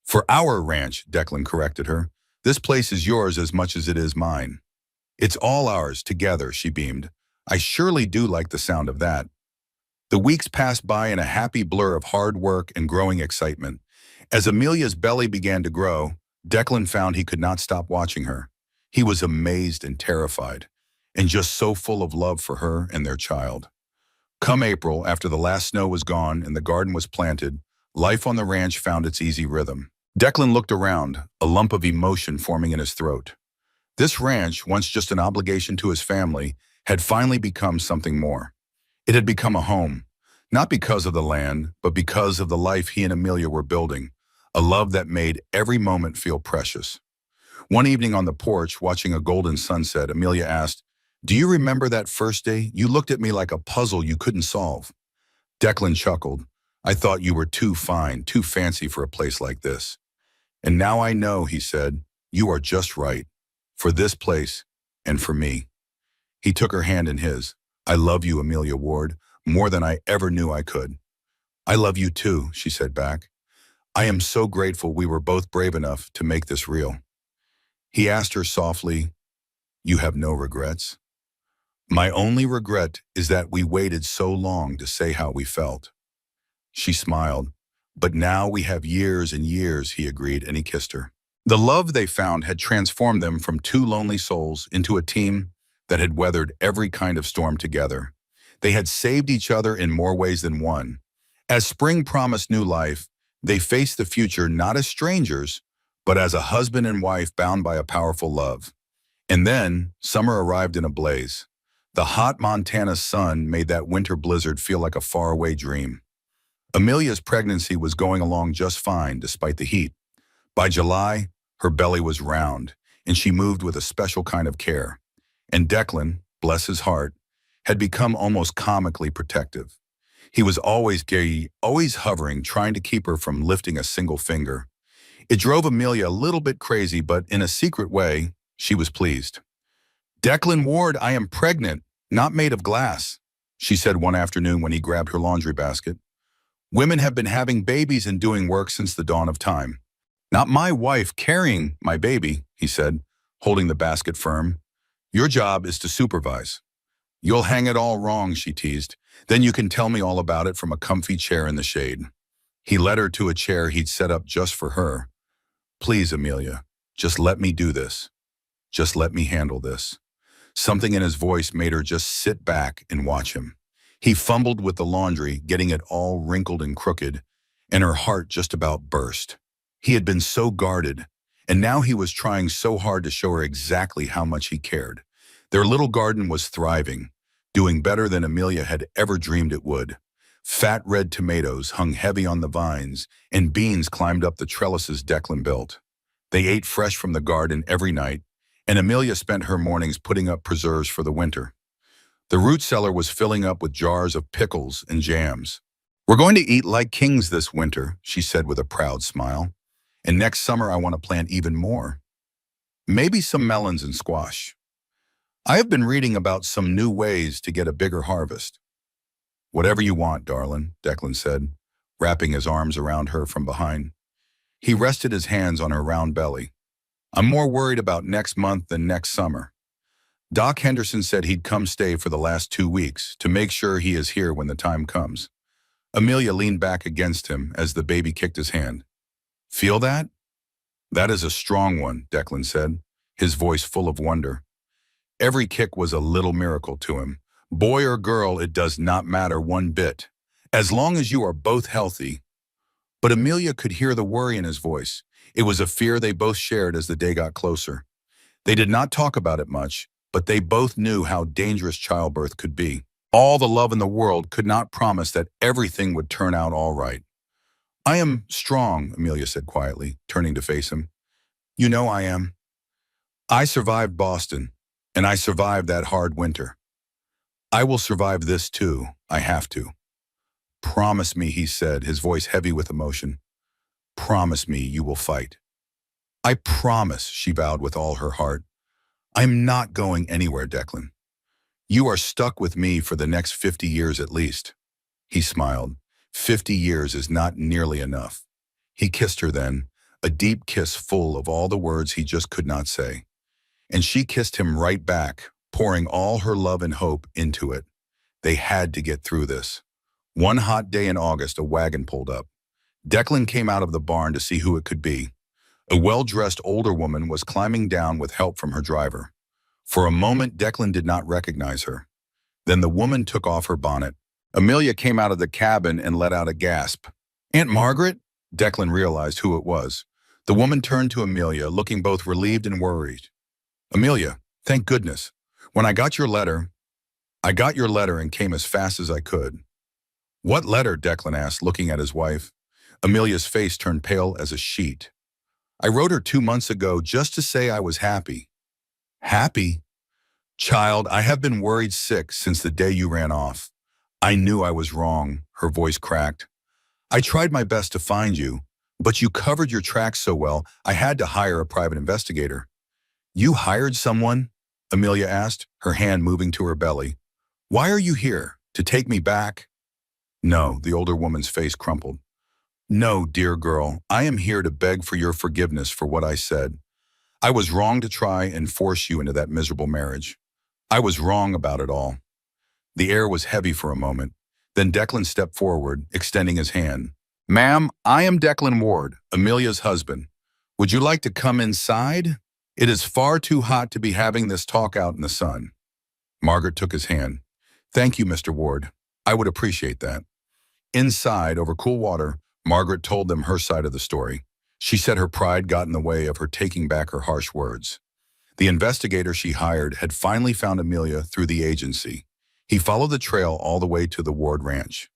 For our ranch, Declan corrected her. This place is yours as much as it is mine. It's all ours together, she beamed. I surely do like the sound of that. The weeks passed by in a happy blur of hard work and growing excitement. As Amelia's belly began to grow, Declan found he could not stop watching her. He was amazed and terrified, and just so full of love for her and their child. Come April, after the last snow was gone and the garden was planted, life on the ranch found its easy rhythm. Declan looked around, a lump of emotion forming in his throat. This ranch, once just an obligation to his family, had finally become something more. It had become a home, not because of the land, but because of the life he and Amelia were building, a love that made every moment feel precious. One evening on the porch, watching a golden sunset, Amelia asked, Do you remember that first day? You looked at me like a puzzle you couldn't solve. Declan chuckled. I thought you were too fine, too fancy for a place like this. And now I know, he said, you are just right, for this place and for me. He took her hand in his. I love you, Amelia Ward, more than I ever knew I could. I love you too, she said back. I am so grateful we were both brave enough to make this real. He asked her softly, You have no regrets? My only regret is that we waited so long to say how we felt. She smiled. But now we have years and years, he agreed, and he kissed her. The love they found had transformed them from two lonely souls into a team that had weathered every kind of storm together. They had saved each other in more ways than one. As spring promised new life, they faced the future not as strangers, but as a husband and wife bound by a powerful love. And then, summer arrived in a blaze. The hot Montana sun made that winter blizzard feel like a faraway dream. Amelia's pregnancy was going along just fine despite the heat. By July, her belly was round, and she moved with a special kind of care. And Declan, bless his heart, had become almost comically protective. He was always gay, always hovering, trying to keep her from lifting a single finger. It drove Amelia a little bit crazy, but in a secret way, she was pleased. "Declan Ward, I am pregnant, not made of glass," she said one afternoon when he grabbed her laundry basket. "Women have been having babies and doing work since the dawn of time. Not my wife carrying my baby," he said, holding the basket firm. "Your job is to supervise." "You'll hang it all wrong," she teased. "Then you can tell me all about it from a comfy chair in the shade." He led her to a chair he'd set up just for her. "Please, Amelia, just let me do this. Just let me handle this." Something in his voice made her just sit back and watch him. He fumbled with the laundry, getting it all wrinkled and crooked, and her heart just about burst. He had been so guarded, and now he was trying so hard to show her exactly how much he cared. Their little garden was thriving, doing better than Amelia had ever dreamed it would. Fat red tomatoes hung heavy on the vines, and beans climbed up the trellises Declan built. They ate fresh from the garden every night, and Amelia spent her mornings putting up preserves for the winter. The root cellar was filling up with jars of pickles and jams. "We're going to eat like kings this winter," she said with a proud smile. "And next summer I want to plant even more. Maybe some melons and squash. I have been reading about some new ways to get a bigger harvest." "Whatever you want, darling," Declan said, wrapping his arms around her from behind. He rested his hands on her round belly. "I'm more worried about next month than next summer. Doc Henderson said he'd come stay for the last 2 weeks to make sure he is here when the time comes." Amelia leaned back against him as the baby kicked his hand. "Feel that?" "That is a strong one," Declan said, his voice full of wonder. Every kick was a little miracle to him. Boy or girl, it does not matter one bit, as long as you are both healthy. But Amelia could hear the worry in his voice. It was a fear they both shared as the day got closer. They did not talk about it much, but they both knew how dangerous childbirth could be. All the love in the world could not promise that everything would turn out all right. "I am strong," Amelia said quietly, turning to face him. "You know I am. I survived Boston, and I survived that hard winter. I will survive this too. I have to." "Promise me," he said, his voice heavy with emotion. "Promise me you will fight." "I promise," she vowed with all her heart. "I'm not going anywhere, Declan. You are stuck with me for the next 50 years at least." He smiled. 50 years is not nearly enough. He kissed her then, a deep kiss full of all the words he just could not say. And she kissed him right back, pouring all her love and hope into it. They had to get through this. One hot day in August, a wagon pulled up. Declan came out of the barn to see who it could be. A well-dressed older woman was climbing down with help from her driver. For a moment, Declan did not recognize her. Then the woman took off her bonnet. Amelia came out of the cabin and let out a gasp. "Aunt Margaret?" Declan realized who it was. The woman turned to Amelia, looking both relieved and worried. "Amelia, thank goodness. When I got your letter and came as fast as I could." "What letter?" Declan asked, looking at his wife. Amelia's face turned pale as a sheet. "I wrote her 2 months ago just to say I was happy." "Happy? Child, I have been worried sick since the day you ran off. I knew I was wrong," her voice cracked. "I tried my best to find you, but you covered your tracks so well, I had to hire a private investigator." "You hired someone?" Amelia asked, her hand moving to her belly. "Why are you here? To take me back?" "No," the older woman's face crumpled. "No, dear girl, I am here to beg for your forgiveness for what I said. I was wrong to try and force you into that miserable marriage. I was wrong about it all." The air was heavy for a moment. Then Declan stepped forward, extending his hand. "Ma'am, I am Declan Ward, Amelia's husband. Would you like to come inside? It is far too hot to be having this talk out in the sun." Margaret took his hand. "Thank you, Mr. Ward. I would appreciate that." Inside, over cool water, Margaret told them her side of the story. She said her pride got in the way of her taking back her harsh words. The investigator she hired had finally found Amelia through the agency. He followed the trail all the way to the Ward Ranch.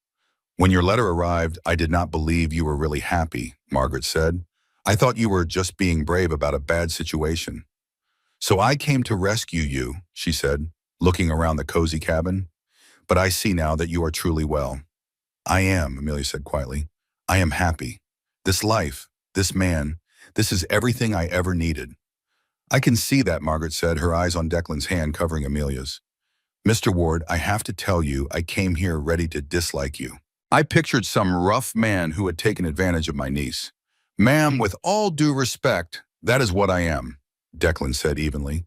When your letter arrived, I did not believe you were really happy, Margaret said. I thought you were just being brave about a bad situation. So I came to rescue you, she said, looking around the cozy cabin. But I see now that you are truly well. I am, Amelia said quietly. I am happy. This life, this man, this is everything I ever needed. I can see that, Margaret said, her eyes on Declan's hand covering Amelia's. Mr. Ward, I have to tell you, I came here ready to dislike you. I pictured some rough man who had taken advantage of my niece. Ma'am, with all due respect, that is what I am, Declan said evenly.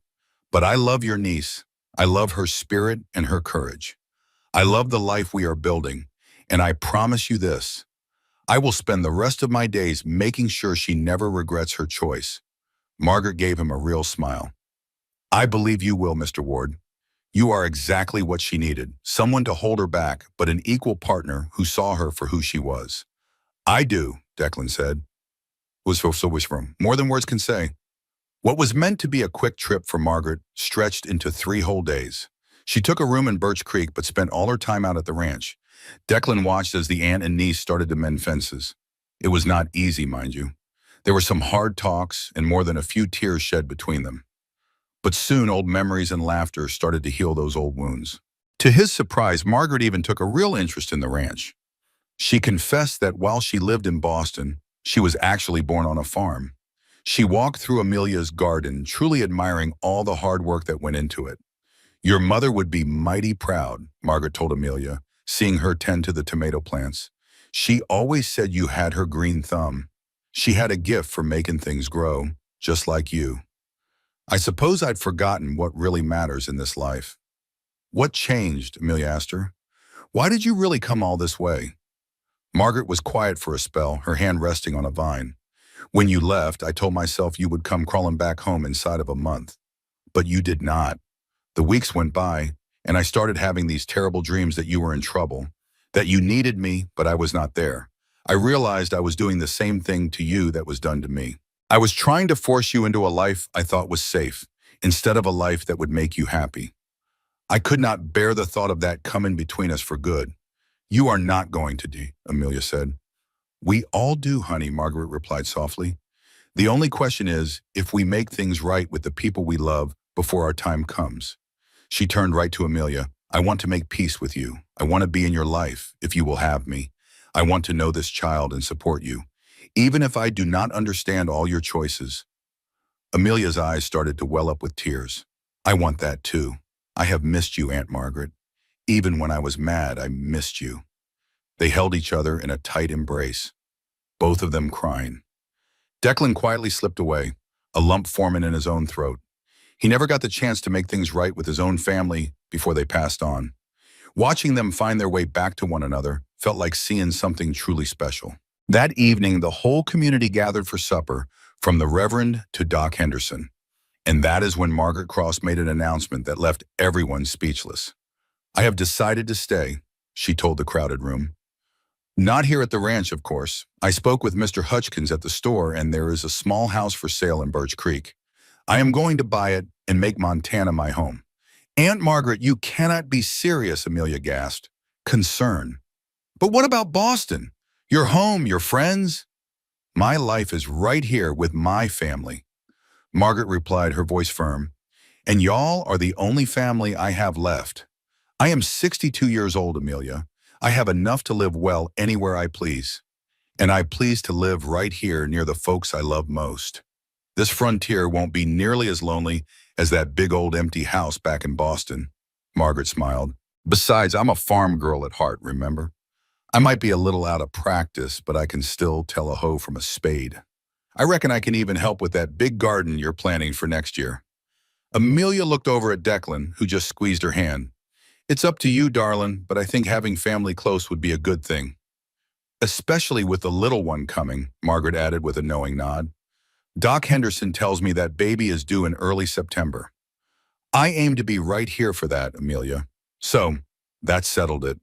But I love your niece. I love her spirit and her courage. I love the life we are building, and I promise you this. I will spend the rest of my days making sure she never regrets her choice. Margaret gave him a real smile. I believe you will, Mr. Ward. You are exactly what she needed, someone to hold her back, but an equal partner who saw her for who she was. I do, Declan said. Was so wish from more than words can say. What was meant to be a quick trip for Margaret stretched into 3 whole days. She took a room in Birch Creek but spent all her time out at the ranch. Declan watched as the aunt and niece started to mend fences. It was not easy, mind you. There were some hard talks and more than a few tears shed between them. But soon old memories and laughter started to heal those old wounds. To his surprise, Margaret even took a real interest in the ranch. She confessed that while she lived in Boston, she was actually born on a farm. She walked through Amelia's garden, truly admiring all the hard work that went into it. Your mother would be mighty proud, Margaret told Amelia, seeing her tend to the tomato plants. She always said you had her green thumb. She had a gift for making things grow, just like you. I suppose I'd forgotten what really matters in this life. What changed? Amelia asked her. Why did you really come all this way? Margaret was quiet for a spell, her hand resting on a vine. When you left, I told myself you would come crawling back home inside of a month. But you did not. The weeks went by, and I started having these terrible dreams that you were in trouble, that you needed me, but I was not there. I realized I was doing the same thing to you that was done to me. I was trying to force you into a life I thought was safe, instead of a life that would make you happy. I could not bear the thought of that coming between us for good. You are not going to do, Amelia said. We all do, honey, Margaret replied softly. The only question is if we make things right with the people we love before our time comes. She turned right to Amelia. I want to make peace with you. I want to be in your life, if you will have me. I want to know this child and support you, even if I do not understand all your choices. Amelia's eyes started to well up with tears. I want that too. I have missed you, Aunt Margaret. Even when I was mad, I missed you. They held each other in a tight embrace, both of them crying. Declan quietly slipped away, a lump forming in his own throat. He never got the chance to make things right with his own family before they passed on. Watching them find their way back to one another felt like seeing something truly special. That evening, the whole community gathered for supper, from the Reverend to Doc Henderson. And that is when Margaret Cross made an announcement that left everyone speechless. I have decided to stay, she told the crowded room. Not here at the ranch, of course. I spoke with Mr. Hutchkins at the store, and there is a small house for sale in Birch Creek. I am going to buy it and make Montana my home. Aunt Margaret, you cannot be serious, Amelia gasped, concerned. But what about Boston? Your home, your friends? My life is right here with my family. Margaret replied, her voice firm. And y'all are the only family I have left. I am 62 years old, Amelia. I have enough to live well anywhere I please. And I please to live right here near the folks I love most. This frontier won't be nearly as lonely as that big old empty house back in Boston. Margaret smiled. Besides, I'm a farm girl at heart, remember? I might be a little out of practice, but I can still tell a hoe from a spade. I reckon I can even help with that big garden you're planning for next year. Amelia looked over at Declan, who just squeezed her hand. It's up to you, darling, but I think having family close would be a good thing. Especially with the little one coming, Margaret added with a knowing nod. Doc Henderson tells me that baby is due in early September. I aim to be right here for that, Amelia. So, that settled it.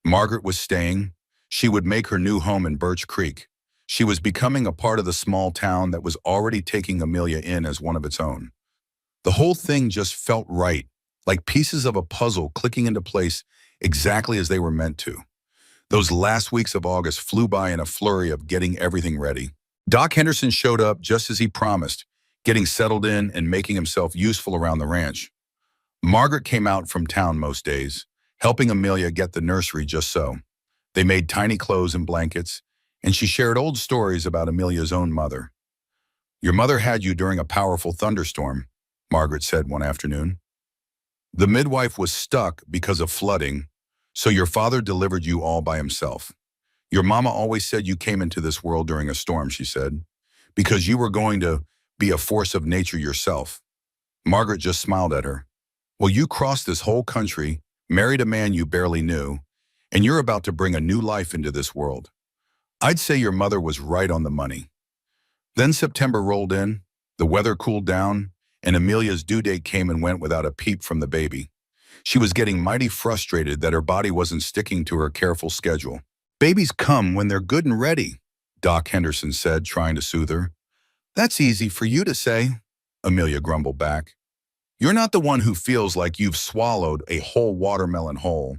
Margaret was staying. She would make her new home in Birch Creek. She was becoming a part of the small town that was already taking Amelia in as one of its own. The whole thing just felt right, like pieces of a puzzle clicking into place exactly as they were meant to. Those last weeks of August flew by in a flurry of getting everything ready. Doc Henderson showed up just as he promised, getting settled in and making himself useful around the ranch. Margaret came out from town most days, helping Amelia get the nursery just so. They made tiny clothes and blankets, and she shared old stories about Amelia's own mother. "Your mother had you during a powerful thunderstorm," Margaret said one afternoon. "The midwife was stuck because of flooding, so your father delivered you all by himself. Your mama always said you came into this world during a storm," she said, "because you were going to be a force of nature yourself." Margaret just smiled at her. "Well, you crossed this whole country, married a man you barely knew, and you're about to bring a new life into this world. I'd say your mother was right on the money." Then September rolled in, the weather cooled down, and Amelia's due date came and went without a peep from the baby. She was getting mighty frustrated that her body wasn't sticking to her careful schedule. "Babies come when they're good and ready," Doc Henderson said, trying to soothe her. "That's easy for you to say," Amelia grumbled back. "You're not the one who feels like you've swallowed a whole watermelon whole."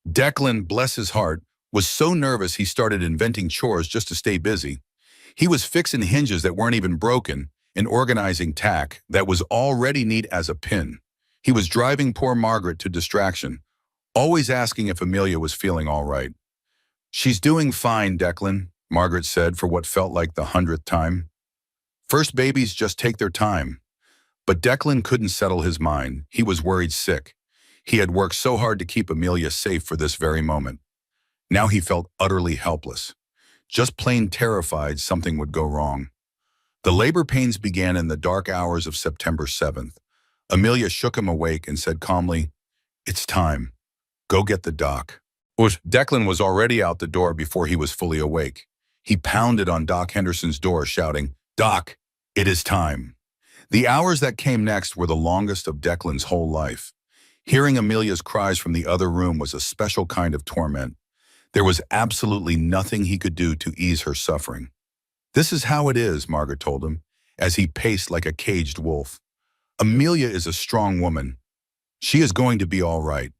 Declan, bless his heart, was so nervous he started inventing chores just to stay busy. He was fixing hinges that weren't even broken and organizing tack that was already neat as a pin. He was driving poor Margaret to distraction, always asking if Amelia was feeling all right. "She's doing fine, Declan," Margaret said for what felt like the 100th time. First babies just take their time. But Declan couldn't settle his mind. He was worried sick. He had worked so hard to keep Amelia safe for this very moment. Now he felt utterly helpless, just plain terrified something would go wrong. The labor pains began in the dark hours of September 7th. Amelia shook him awake and said calmly, "It's time. Go get the doc." Declan was already out the door before he was fully awake. He pounded on Doc Henderson's door, shouting, "Doc, it is time." The hours that came next were the longest of Declan's whole life. Hearing Amelia's cries from the other room was a special kind of torment. There was absolutely nothing he could do to ease her suffering. "This is how it is," Margaret told him, as he paced like a caged wolf. "Amelia is a strong woman. She is going to be all right."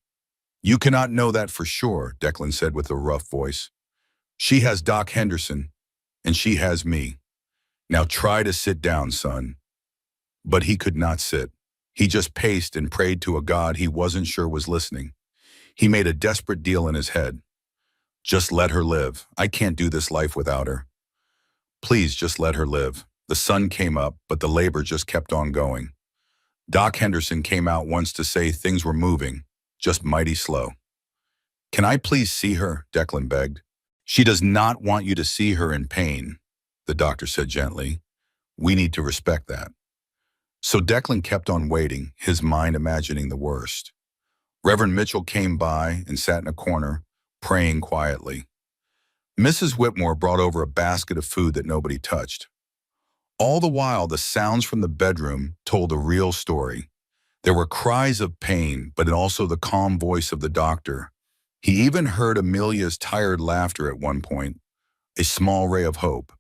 "You cannot know that for sure," Declan said with a rough voice. "She has Doc Henderson, and she has me. Now try to sit down, son." But he could not sit. He just paced and prayed to a God he wasn't sure was listening. He made a desperate deal in his head. "Just let her live. I can't do this life without her. Please just let her live." The sun came up, but the labor just kept on going. Doc Henderson came out once to say things were moving, just mighty slow. "Can I please see her?" Declan begged. "She does not want you to see her in pain," the doctor said gently. "We need to respect that." So Declan kept on waiting, his mind imagining the worst. Reverend Mitchell came by and sat in a corner, praying quietly. Mrs. Whitmore brought over a basket of food that nobody touched. All the while, the sounds from the bedroom told a real story. There were cries of pain, but also the calm voice of the doctor. He even heard Amelia's tired laughter at one point, a small ray of hope.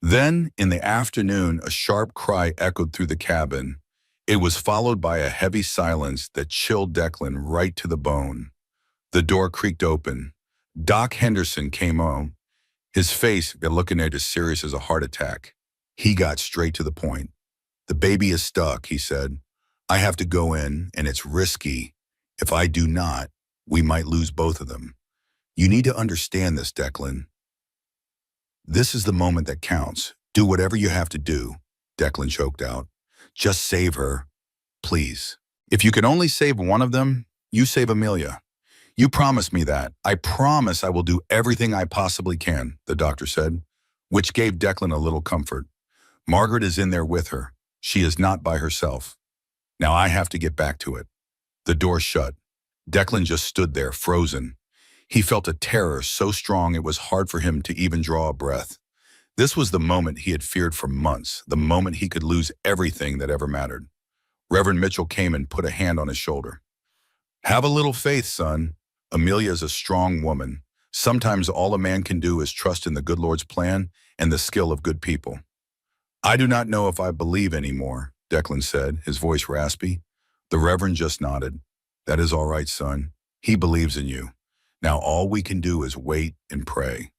Then, in the afternoon, a sharp cry echoed through the cabin. It was followed by a heavy silence that chilled Declan right to the bone. The door creaked open. Doc Henderson came home, his face looking as serious as a heart attack. He got straight to the point. "The baby is stuck," he said. "I have to go in, and it's risky. If I do not, we might lose both of them. You need to understand this, Declan. This is the moment that counts. Do whatever you have to do," Declan choked out. "Just save her, please. If you can only save one of them, you save Amelia. You promise me that. I promise I will do everything I possibly can," the doctor said, which gave Declan a little comfort. "Margaret is in there with her. She is not by herself. Now I have to get back to it." The door shut. Declan just stood there, frozen. He felt a terror so strong it was hard for him to even draw a breath. This was the moment he had feared for months, the moment he could lose everything that ever mattered. Reverend Mitchell came and put a hand on his shoulder. "Have a little faith, son. Amelia is a strong woman. Sometimes all a man can do is trust in the good Lord's plan and the skill of good people." "I do not know if I believe anymore," Declan said, his voice raspy. The Reverend just nodded. That is all right, son. He believes in you. Now all we can do is wait and pray.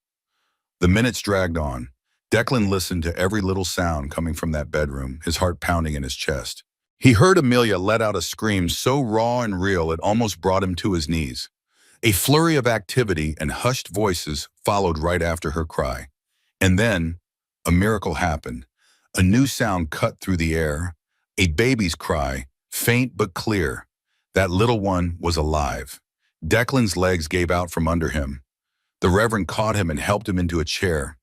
The minutes dragged on. Declan listened to every little sound coming from that bedroom, his heart pounding in his chest. He heard Amelia let out a scream so raw and real it almost brought him to his knees. A flurry of activity and hushed voices followed right after her cry. And then, a miracle happened. A new sound cut through the air. A baby's cry, faint but clear. That little one was alive. Declan's legs gave out from under him. The Reverend caught him and helped him into a chair.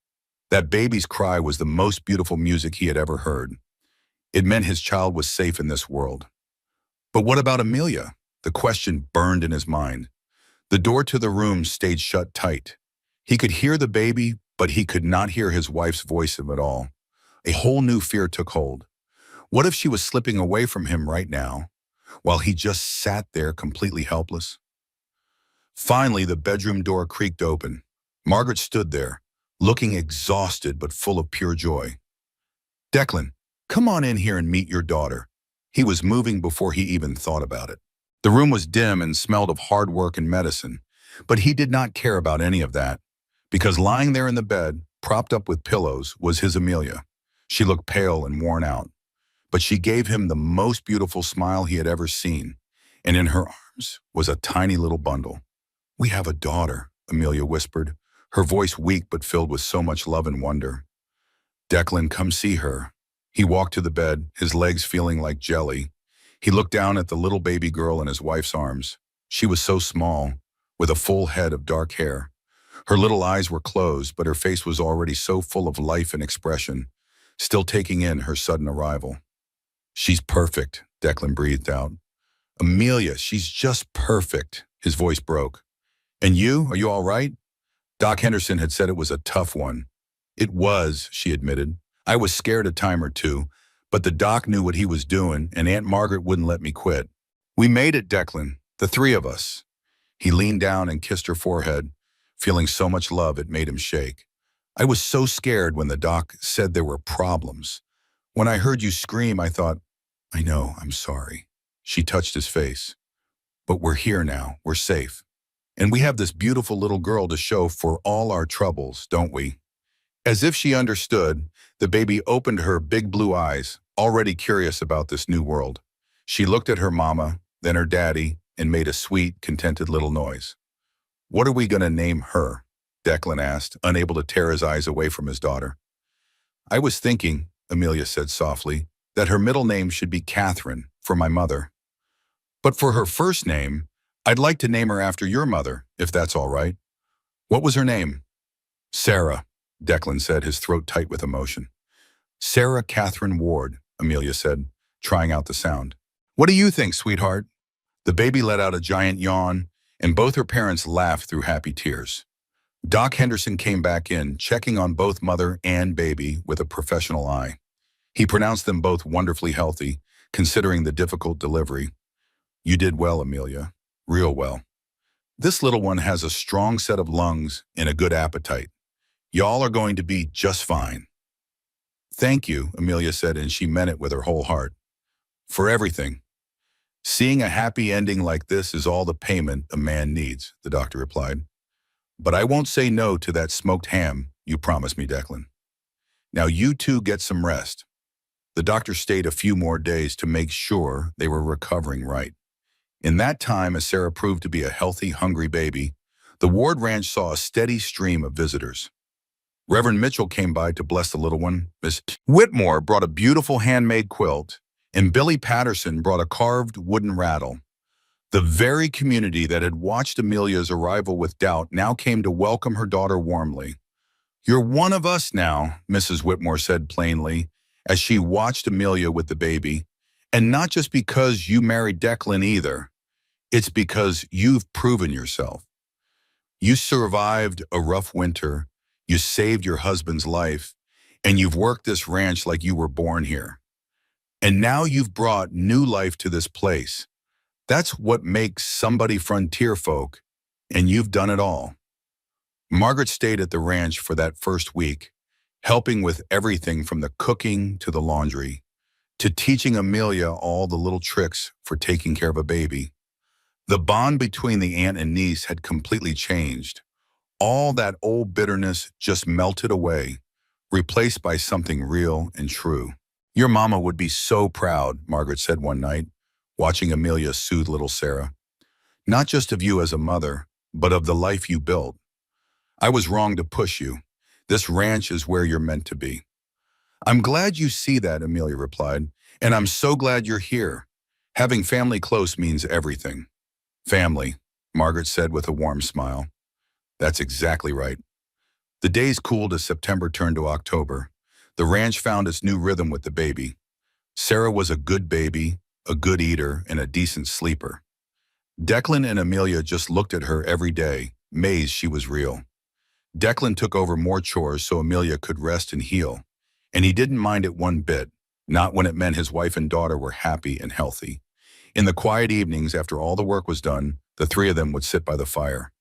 That baby's cry was the most beautiful music he had ever heard. It meant his child was safe in this world. But what about Amelia? The question burned in his mind. The door to the room stayed shut tight. He could hear the baby, but he could not hear his wife's voice at all. A whole new fear took hold. What if she was slipping away from him right now, while he just sat there completely helpless? Finally, the bedroom door creaked open. Margaret stood there, looking exhausted but full of pure joy. Declan, come on in here and meet your daughter. He was moving before he even thought about it. The room was dim and smelled of hard work and medicine, but he did not care about any of that, because lying there in the bed, propped up with pillows, was his Amelia. She looked pale and worn out, but she gave him the most beautiful smile he had ever seen, and in her arms was a tiny little bundle. We have a daughter, Amelia whispered, her voice weak but filled with so much love and wonder. Declan, come see her. He walked to the bed, his legs feeling like jelly. He looked down at the little baby girl in his wife's arms. She was so small, with a full head of dark hair. Her little eyes were closed, but her face was already so full of life and expression, still taking in her sudden arrival. She's perfect, Declan breathed out. Amelia, she's just perfect, his voice broke. And you, are you all right? Doc Henderson had said it was a tough one. It was, she admitted. I was scared a time or two, but the doc knew what he was doing, and Aunt Margaret wouldn't let me quit. We made it, Declan, the three of us. He leaned down and kissed her forehead, feeling so much love it made him shake. I was so scared when the doc said there were problems. When I heard you scream, I thought, I know, I'm sorry. She touched his face. But we're here now, we're safe. And we have this beautiful little girl to show for all our troubles, don't we? As if she understood, the baby opened her big blue eyes, already curious about this new world. She looked at her mama, then her daddy, and made a sweet, contented little noise. What are we going to name her? Declan asked, unable to tear his eyes away from his daughter. I was thinking, Amelia said softly, that her middle name should be Catherine, for my mother. But for her first name, I'd like to name her after your mother, if that's all right. What was her name? Sarah, Declan said, his throat tight with emotion. Sarah Catherine Ward, Amelia said, trying out the sound. What do you think, sweetheart? The baby let out a giant yawn, and both her parents laughed through happy tears. Doc Henderson came back in, checking on both mother and baby with a professional eye. He pronounced them both wonderfully healthy, considering the difficult delivery. You did well, Amelia. Real well. This little one has a strong set of lungs and a good appetite. Y'all are going to be just fine. Thank you, Amelia said, and she meant it with her whole heart. For everything. Seeing a happy ending like this is all the payment a man needs, the doctor replied. But I won't say no to that smoked ham you promised me, Declan. Now you two get some rest. The doctor stayed a few more days to make sure they were recovering right. In that time, as Sarah proved to be a healthy, hungry baby, the Ward Ranch saw a steady stream of visitors. Reverend Mitchell came by to bless the little one. Miss Whitmore brought a beautiful handmade quilt, and Billy Patterson brought a carved wooden rattle. The very community that had watched Amelia's arrival with doubt now came to welcome her daughter warmly. You're one of us now, Mrs. Whitmore said plainly, as she watched Amelia with the baby. And not just because you married Declan either. It's because you've proven yourself. You survived a rough winter, you saved your husband's life, and you've worked this ranch like you were born here. And now you've brought new life to this place. That's what makes somebody frontier folk, and you've done it all. Margaret stayed at the ranch for that first week, helping with everything from the cooking to the laundry. to teaching Amelia all the little tricks for taking care of a baby. The bond between the aunt and niece had completely changed. All that old bitterness just melted away, replaced by something real and true. Your mama would be so proud, Margaret said one night, watching Amelia soothe little Sarah. Not just of you as a mother, but of the life you built. I was wrong to push you. This ranch is where you're meant to be. I'm glad you see that, Amelia replied, and I'm so glad you're here. Having family close means everything. Family, Margaret said with a warm smile. That's exactly right. The days cooled as September turned to October. The ranch found its new rhythm with the baby. Sarah was a good baby, a good eater, and a decent sleeper. Declan and Amelia just looked at her every day, amazed she was real. Declan took over more chores so Amelia could rest and heal, and he didn't mind it one bit, not when it meant his wife and daughter were happy and healthy. In the quiet evenings after all the work was done, the three of them would sit by the fire.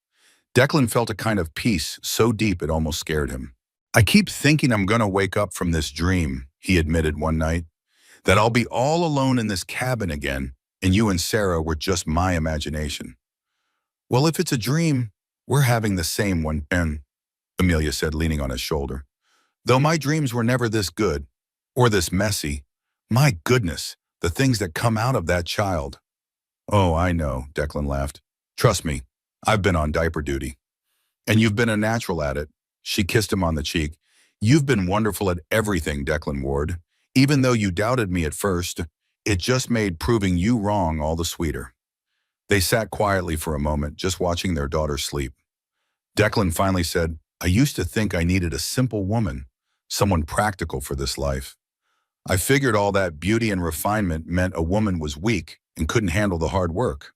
Declan felt a kind of peace so deep it almost scared him. I keep thinking I'm going to wake up from this dream, he admitted one night, that I'll be all alone in this cabin again, and you and Sarah were just my imagination. Well, if it's a dream, we're having the same one, and Amelia said, leaning on his shoulder. Though my dreams were never this good, or this messy, my goodness, the things that come out of that child. Oh, I know, Declan laughed. Trust me, I've been on diaper duty. And you've been a natural at it. She kissed him on the cheek. You've been wonderful at everything, Declan Ward. Even though you doubted me at first, it just made proving you wrong all the sweeter. They sat quietly for a moment, just watching their daughter sleep. Declan finally said, I used to think I needed a simple woman, someone practical for this life. I figured all that beauty and refinement meant a woman was weak and couldn't handle the hard work.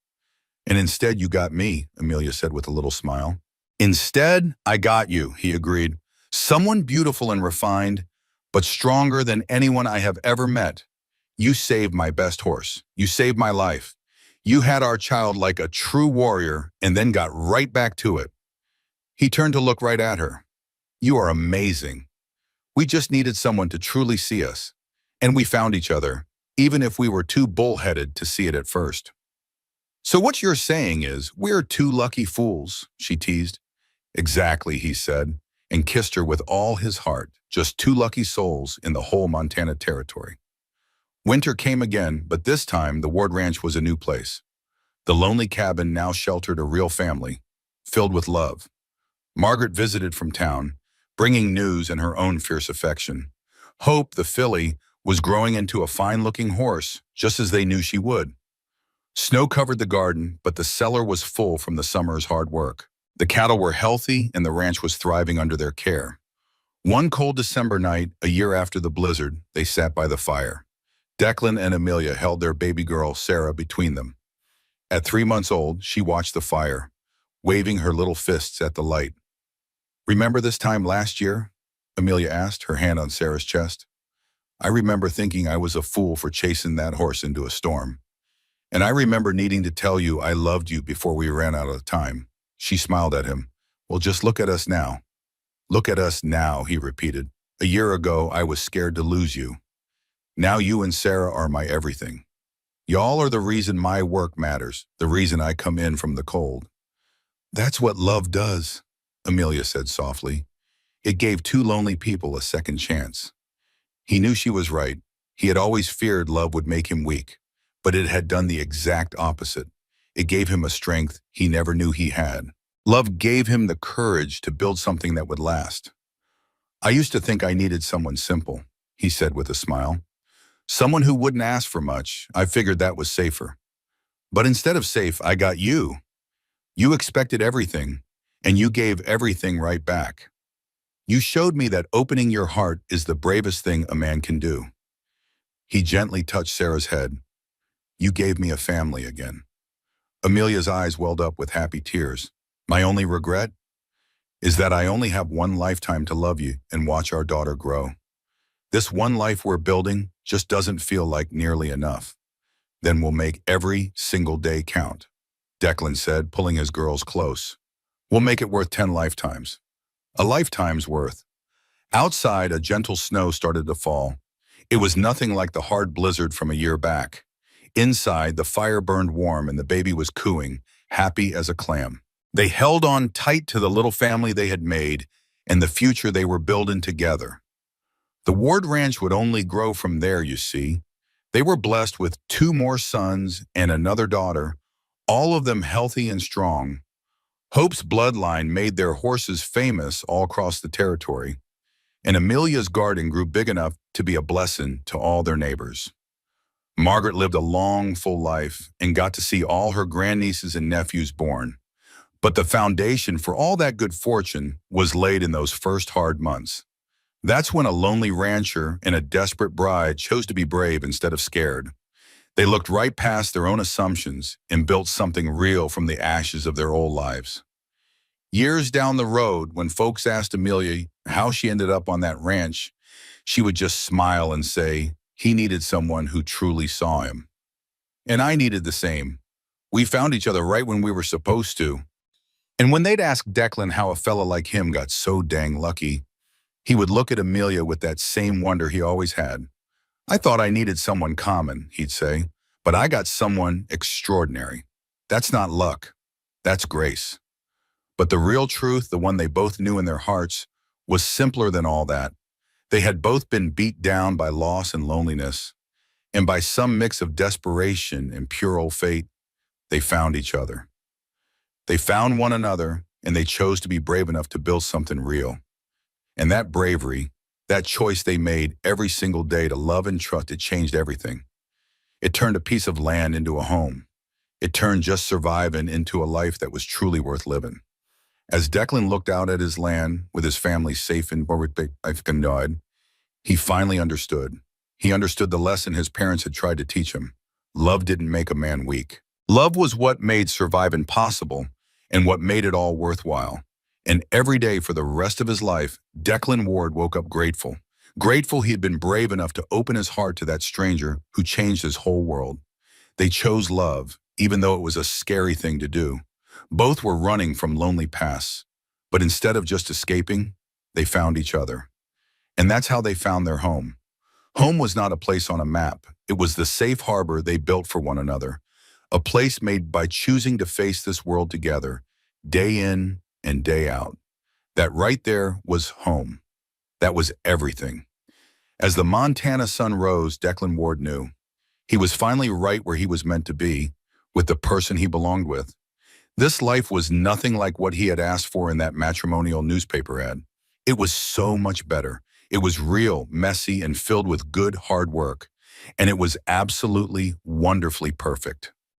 And instead you got me, Amelia said with a little smile. Instead, I got you, he agreed. Someone beautiful and refined, but stronger than anyone I have ever met. You saved my best horse. You saved my life. You had our child like a true warrior and then got right back to it. He turned to look right at her. You are amazing. We just needed someone to truly see us. And we found each other, even if we were too bullheaded to see it at first. So what you're saying is, we're two lucky fools, she teased. Exactly, he said, and kissed her with all his heart, just two lucky souls in the whole Montana territory. Winter came again, but this time the Ward Ranch was a new place. The lonely cabin now sheltered a real family, filled with love. Margaret visited from town, bringing news and her own fierce affection. Hope, the filly, was growing into a fine-looking horse, just as they knew she would. Snow covered the garden, but the cellar was full from the summer's hard work. The cattle were healthy, and the ranch was thriving under their care. One cold December night, a year after the blizzard, they sat by the fire. Declan and Amelia held their baby girl, Sarah, between them. At 3 months old, she watched the fire, waving her little fists at the light. Remember this time last year? Amelia asked, her hand on Sarah's chest. I remember thinking I was a fool for chasing that horse into a storm. And I remember needing to tell you I loved you before we ran out of time. She smiled at him. Well, just look at us now. Look at us now, he repeated. A year ago, I was scared to lose you. Now you and Sarah are my everything. Y'all are the reason my work matters, the reason I come in from the cold. That's what love does, Amelia said softly. It gave two lonely people a second chance. He knew she was right. He had always feared love would make him weak, but it had done the exact opposite. It gave him a strength he never knew he had. Love gave him the courage to build something that would last. I used to think I needed someone simple, he said with a smile. Someone who wouldn't ask for much. I figured that was safer. But instead of safe, I got you. You expected everything, and you gave everything right back. You showed me that opening your heart is the bravest thing a man can do. He gently touched Sarah's head. You gave me a family again. Amelia's eyes welled up with happy tears. My only regret is that I only have one lifetime to love you and watch our daughter grow. This one life we're building just doesn't feel like nearly enough. Then we'll make every single day count, Declan said, pulling his girls close. We'll make it worth 10 lifetimes. A lifetime's worth. Outside, a gentle snow started to fall. It was nothing like the hard blizzard from a year back. Inside, the fire burned warm and the baby was cooing, happy as a clam. They held on tight to the little family they had made and the future they were building together. The Ward Ranch would only grow from there, you see. They were blessed with 2 more sons and another daughter, all of them healthy and strong. Hope's bloodline made their horses famous all across the territory, and Amelia's garden grew big enough to be a blessing to all their neighbors. Margaret lived a long, full life and got to see all her grandnieces and nephews born. But the foundation for all that good fortune was laid in those first hard months. That's when a lonely rancher and a desperate bride chose to be brave instead of scared. They looked right past their own assumptions and built something real from the ashes of their old lives. Years down the road, when folks asked Amelia how she ended up on that ranch, she would just smile and say, he needed someone who truly saw him. And I needed the same. We found each other right when we were supposed to. And when they'd ask Declan how a fella like him got so dang lucky, he would look at Amelia with that same wonder he always had. I thought I needed someone common, he'd say, but I got someone extraordinary. That's not luck. That's grace. But the real truth, the one they both knew in their hearts, was simpler than all that. They had both been beat down by loss and loneliness, and by some mix of desperation and pure old fate, they found each other. They found one another, and they chose to be brave enough to build something real. And that bravery, that choice they made every single day to love and trust, it changed everything. It turned a piece of land into a home. It turned just surviving into a life that was truly worth living. As Declan looked out at his land with his family safe in Warwick, he finally understood. He understood the lesson his parents had tried to teach him. Love didn't make a man weak. Love was what made surviving possible and what made it all worthwhile. And every day for the rest of his life, Declan Ward woke up grateful. Grateful he had been brave enough to open his heart to that stranger who changed his whole world. They chose love, even though it was a scary thing to do. Both were running from lonely paths, but instead of just escaping, they found each other. And that's how they found their home. Home was not a place on a map. It was the safe harbor they built for one another, a place made by choosing to face this world together, day in and day out. That right there was home. That was everything. As the Montana sun rose, Declan Ward knew. He was finally right where he was meant to be, with the person he belonged with. This life was nothing like what he had asked for in that matrimonial newspaper ad. It was so much better. It was real, messy, and filled with good, hard work. And it was absolutely, wonderfully perfect.